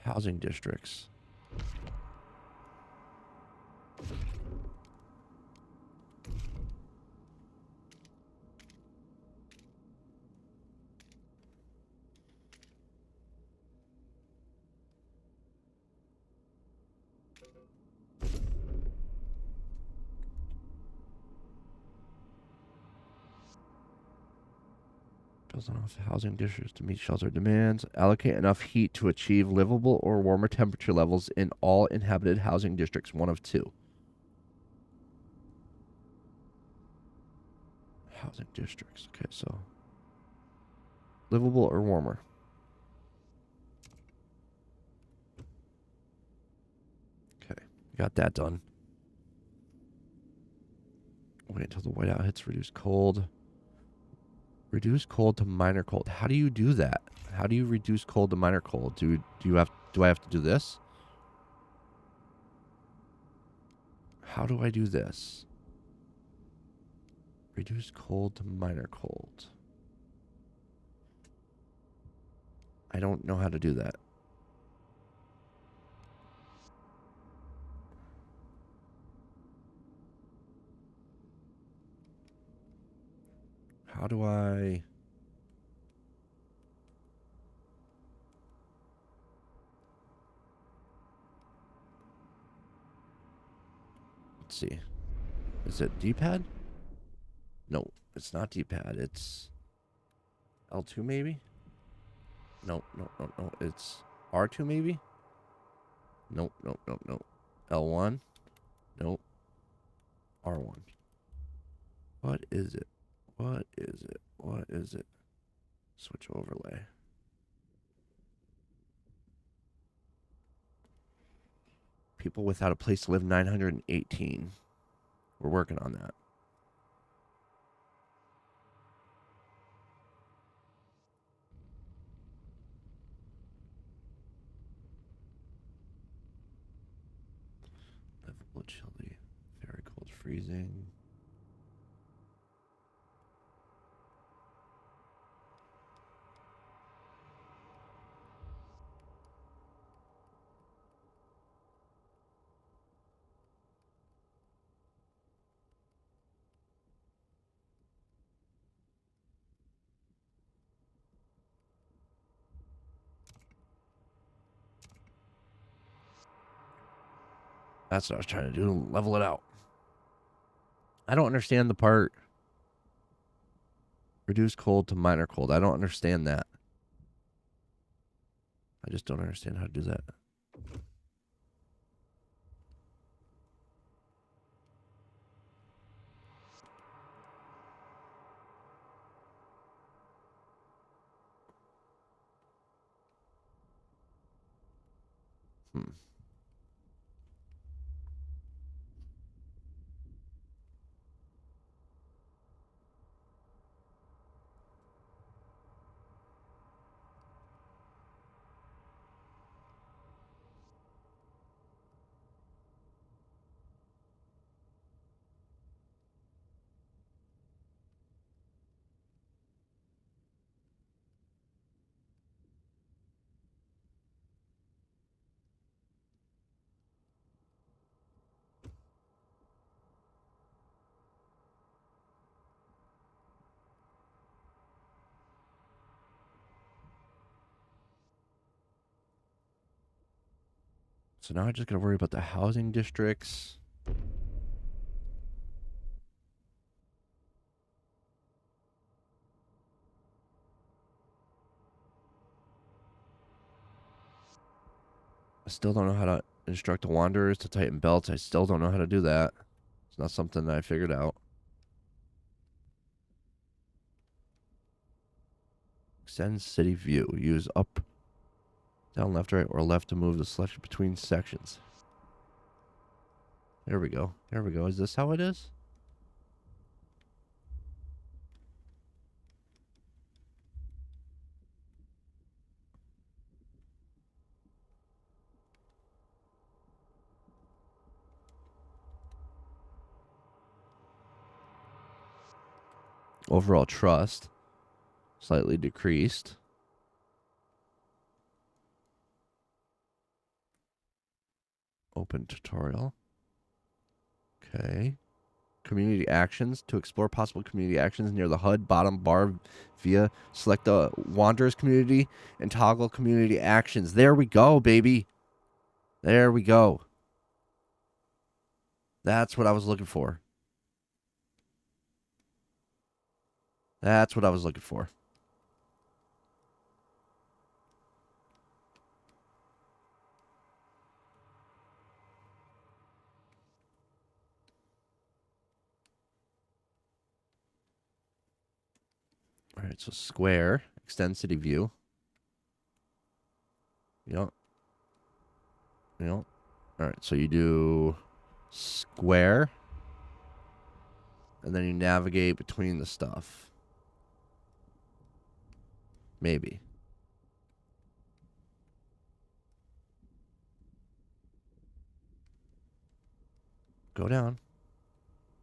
Housing districts. Builds enough housing districts to meet shelter demands. Allocate enough heat to achieve livable or warmer temperature levels in all inhabited housing districts, one of two. Housing districts. Okay, so livable or warmer. Okay, got that done. Wait until the whiteout hits reduce cold. Reduce cold to minor cold. How do you do that? How do you reduce cold to minor cold? Do I have to do this? How do I do this? Reduce cold to minor cold. I don't know how to do that. How do I... Let's see. Is it D-pad? No, it's not D-pad. It's L2 maybe? No. It's R2 maybe? Nope. L1? Nope. R1. What is it? What is it? Switch overlay. People without a place to live, 918. We're working on that. Livable, chilly, very cold, freezing. That's what I was trying to do, level it out. I don't understand the part. Reduce cold to minor cold. I don't understand that. I just don't understand how to do that. So now I just gotta worry about the housing districts. I still don't know how to instruct the wanderers to tighten belts. I still don't know how to do that. It's not something that I figured out. Extend city view. Use up, down, left, right, or left to move the selection between sections. There we go. There we go. Is this how it is? Overall trust slightly decreased. Open tutorial. Okay. Community actions. To explore possible community actions near the HUD bottom bar via select the Wanderers community and toggle community actions. There we go, baby. There we go. That's what I was looking for. That's what I was looking for. All right, so square, extend city view. Yep. All right, so you do square, and then you navigate between the stuff. Maybe. Go down.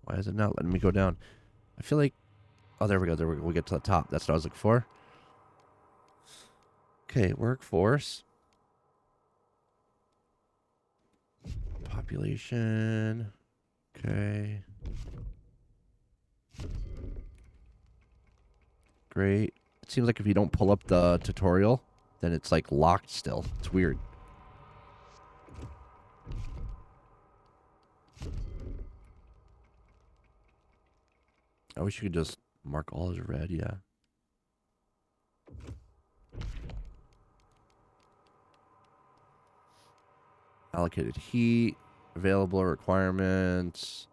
Why is it not letting me go down? I feel like... Oh, there we go. There we go. We'll get to the top. That's what I was looking for. Okay, workforce. Population. Okay. Great. It seems like if you don't pull up the tutorial, then it's like locked still. It's weird. I wish you could just mark all as red, yeah. Allocated heat, available requirements,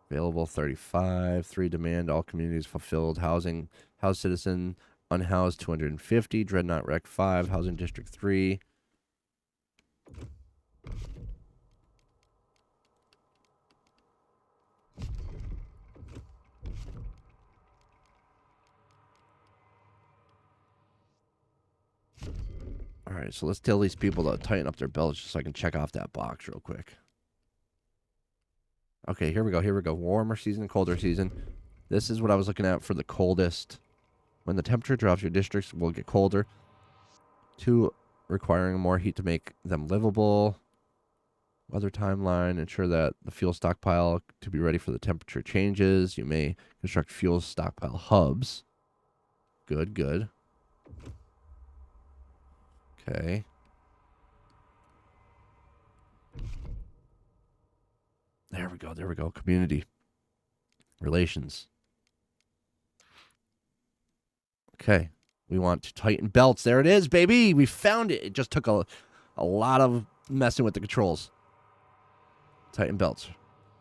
available 35, 3 demand, all communities fulfilled, housing, house citizen, unhoused 250, Dreadnaught Rec 5, housing district 3. All right, so let's tell these people to tighten up their belts just so I can check off that box real quick. Okay, here we go. Here we go. Warmer season, colder season. This is what I was looking at for the coldest. When the temperature drops, your districts will get colder. 2, requiring more heat to make them livable. Weather timeline. Ensure that the fuel stockpile to be ready for the temperature changes. You may construct fuel stockpile hubs. Good, good. Okay. There we go. There we go. Community relations. Okay. We want to tighten belts. There it is, baby. We found it. It just took a lot of messing with the controls. Tighten belts.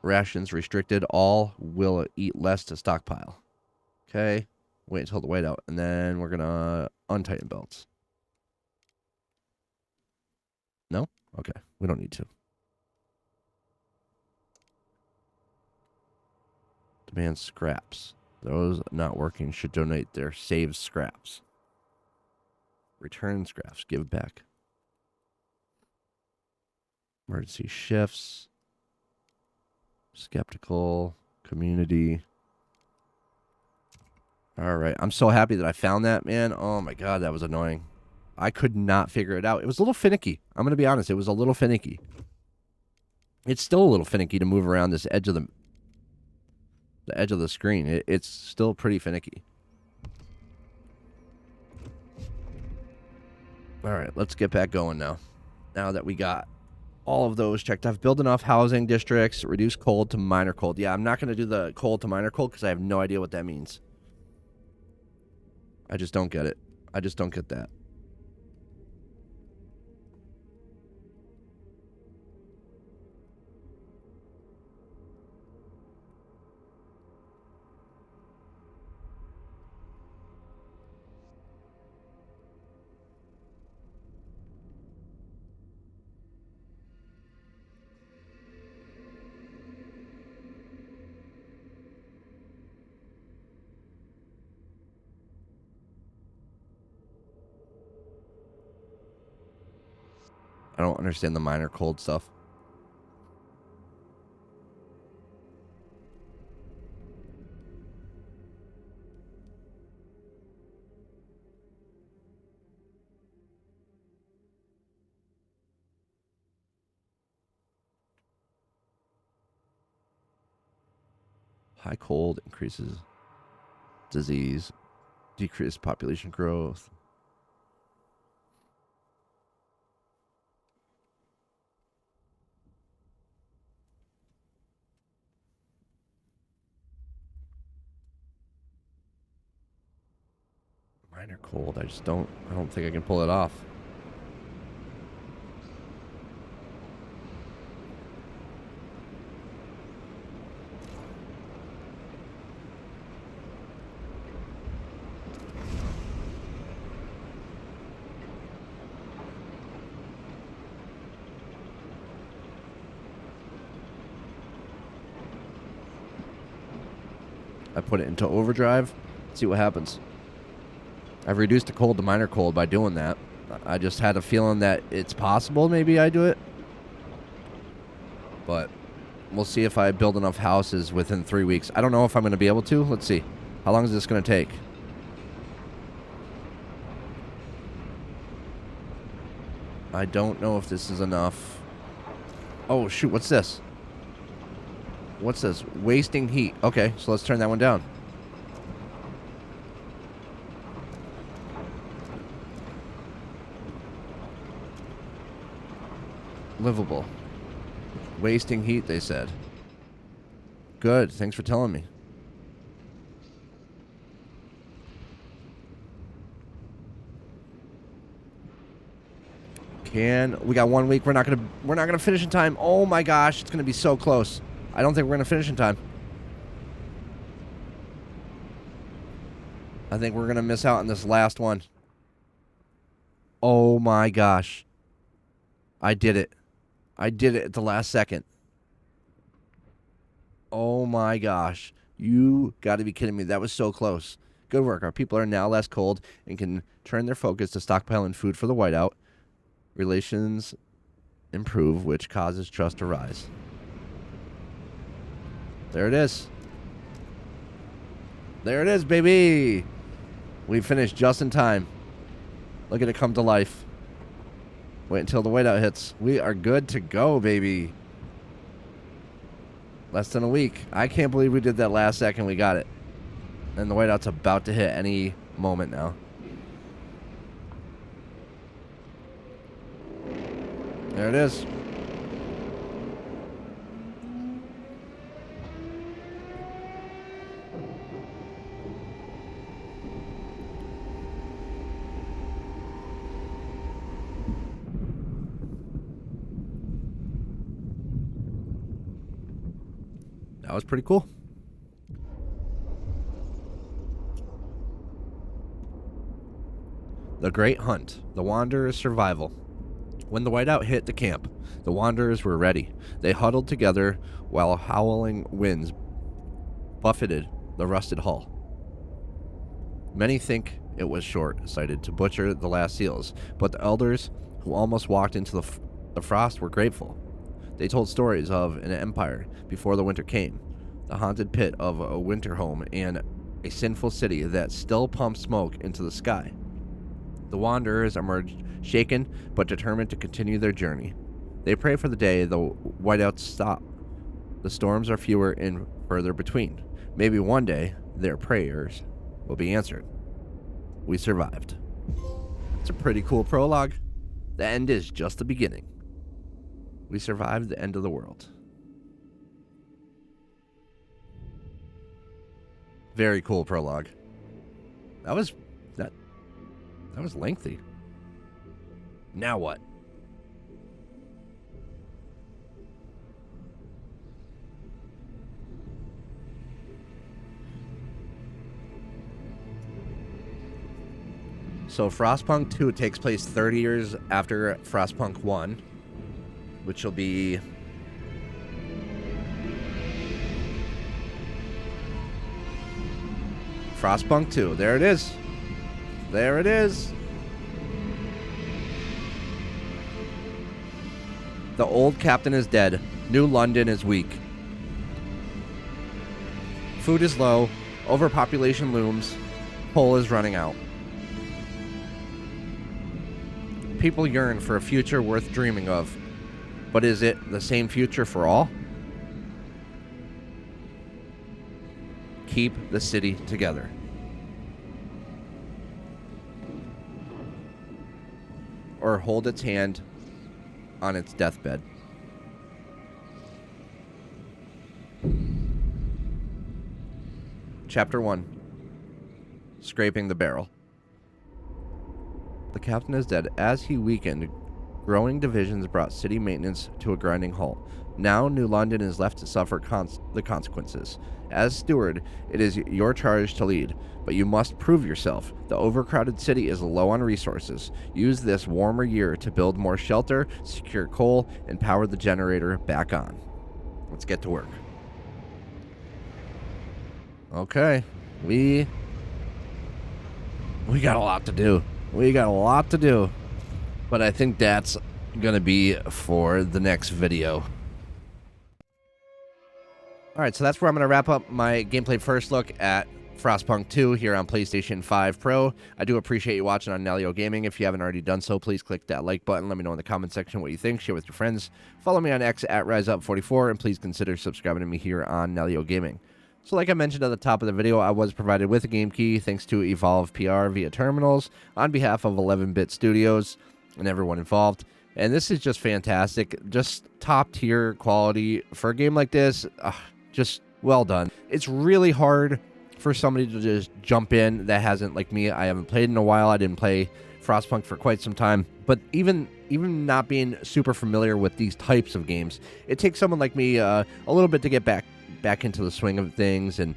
Rations restricted. All will eat less to stockpile. Okay. Wait until the whiteout. And then we're going to untighten belts. No? Okay. We don't need to. Demand scraps. Those not working should donate their saved scraps. Return scraps. Give back. Emergency shifts. Skeptical. Community. All right. I'm so happy that I found that, man. Oh, my God. That was annoying. I could not figure it out. It was a little finicky. I'm going to be honest. It was a little finicky. It's still a little finicky to move around this edge of the edge of the screen. It's still pretty finicky. All right, let's get back going now. Now that we got all of those checked off. Build enough housing districts, reduce cold to minor cold. Yeah, I'm not going to do the cold to minor cold because I have no idea what that means. I just don't get it. I just don't get that. I don't understand the minor cold stuff. High cold increases disease, decreases population growth. Minor cold. I don't think I can pull it off. I put it into overdrive, see what happens. I've reduced the cold to minor cold by doing that. I just had a feeling that it's possible maybe I do it. But we'll see if I build enough houses within 3 weeks. I don't know if I'm going to be able to. Let's see. How long is this going to take? I don't know if this is enough. Oh, shoot. What's this? What's this? Wasting heat. Okay, so let's turn that one down. Livable. Wasting heat, they said. Good. Thanks for telling me. We got 1 week. We're not gonna finish in time. Oh my gosh, it's gonna be so close. I don't think we're going to finish in time. I think we're going to miss out on this last one. Oh my gosh. I did it. I did it at the last second. Oh my gosh. You got to be kidding me. That was so close. Good work. Our people are now less cold and can turn their focus to stockpiling food for the whiteout. Relations improve, which causes trust to rise. There it is. There it is, baby. We finished just in time. Look at it come to life. Wait until the whiteout hits. We are good to go, baby. Less than a week. I can't believe we did that last second. We got it. And the whiteout's about to hit any moment now. There it is. That was pretty cool. The Great Hunt. The Wanderers' Survival. When the whiteout hit the camp, the Wanderers were ready. They huddled together while howling winds buffeted the rusted hull. Many think it was short-sighted to butcher the last seals, but the elders who almost walked into the frost were grateful. They told stories of an empire before the winter came, the haunted pit of a winter home, and a sinful city that still pumped smoke into the sky. The Wanderers emerged shaken but determined to continue their journey. They pray for the day the whiteouts stop. The storms are fewer and further between. Maybe one day their prayers will be answered. We survived. It's a pretty cool prologue. The end is just the beginning. We survived the end of the world. Very cool prologue. That was lengthy. Now what? So Frostpunk 2 takes place 30 years after Frostpunk 1, which will be Frostpunk 2. There it is. There it is. The old captain is dead. New London is weak. Food is low. Overpopulation looms. Coal is running out. People yearn for a future worth dreaming of. But is it the same future for all? Keep the city together. Or hold its hand on its deathbed. Chapter 1. Scraping the Barrel. The captain is dead. As he weakened, growing divisions brought city maintenance to a grinding halt. Now New London is left to suffer the consequences. As steward, it is your charge to lead, but you must prove yourself. The overcrowded city is low on resources. Use this warmer year to build more shelter, secure coal, and power the generator back on. Let's get to work. Okay, we got a lot to do. But I think that's gonna be for the next video. Alright, so that's where I'm going to wrap up my gameplay first look at Frostpunk 2 here on PlayStation 5 Pro. I do appreciate you watching on Nelio Gaming. If you haven't already done so, please click that like button. Let me know in the comment section what you think. Share with your friends. Follow me on X at RiseUp44, and please consider subscribing to me here on Nelio Gaming. So like I mentioned at the top of the video, I was provided with a game key thanks to Evolve PR via terminals on behalf of 11-Bit Studios and everyone involved. And this is just fantastic. Just top tier quality for a game like this. Just well done. It's really hard for somebody to just jump in that hasn't, like me, I haven't played in a while. I didn't play Frostpunk for quite some time. But even not being super familiar with these types of games, it takes someone like me a little bit to get back into the swing of things and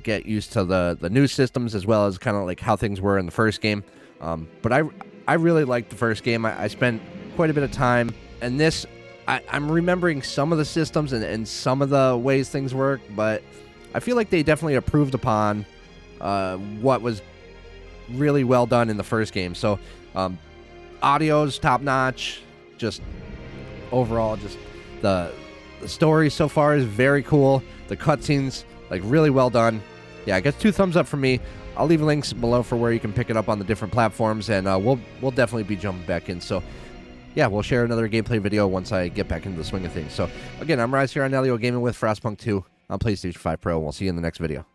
get used to the new systems as well as kind of like how things were in the first game. But I really liked the first game. I spent quite a bit of time, and this... I'm remembering some of the systems and some of the ways things work, but I feel like they definitely improved upon what was really well done in the first game. So audio's top-notch. Just overall, just the story so far is very cool. The cutscenes, like, really well done. Yeah, I guess 2 thumbs up from me. I'll leave links below for where you can pick it up on the different platforms, and we'll definitely be jumping back in. So yeah, we'll share another gameplay video once I get back into the swing of things. So, again, I'm Rise here on Nelio Gaming with Frostpunk 2 on PlayStation 5 Pro, and we'll see you in the next video.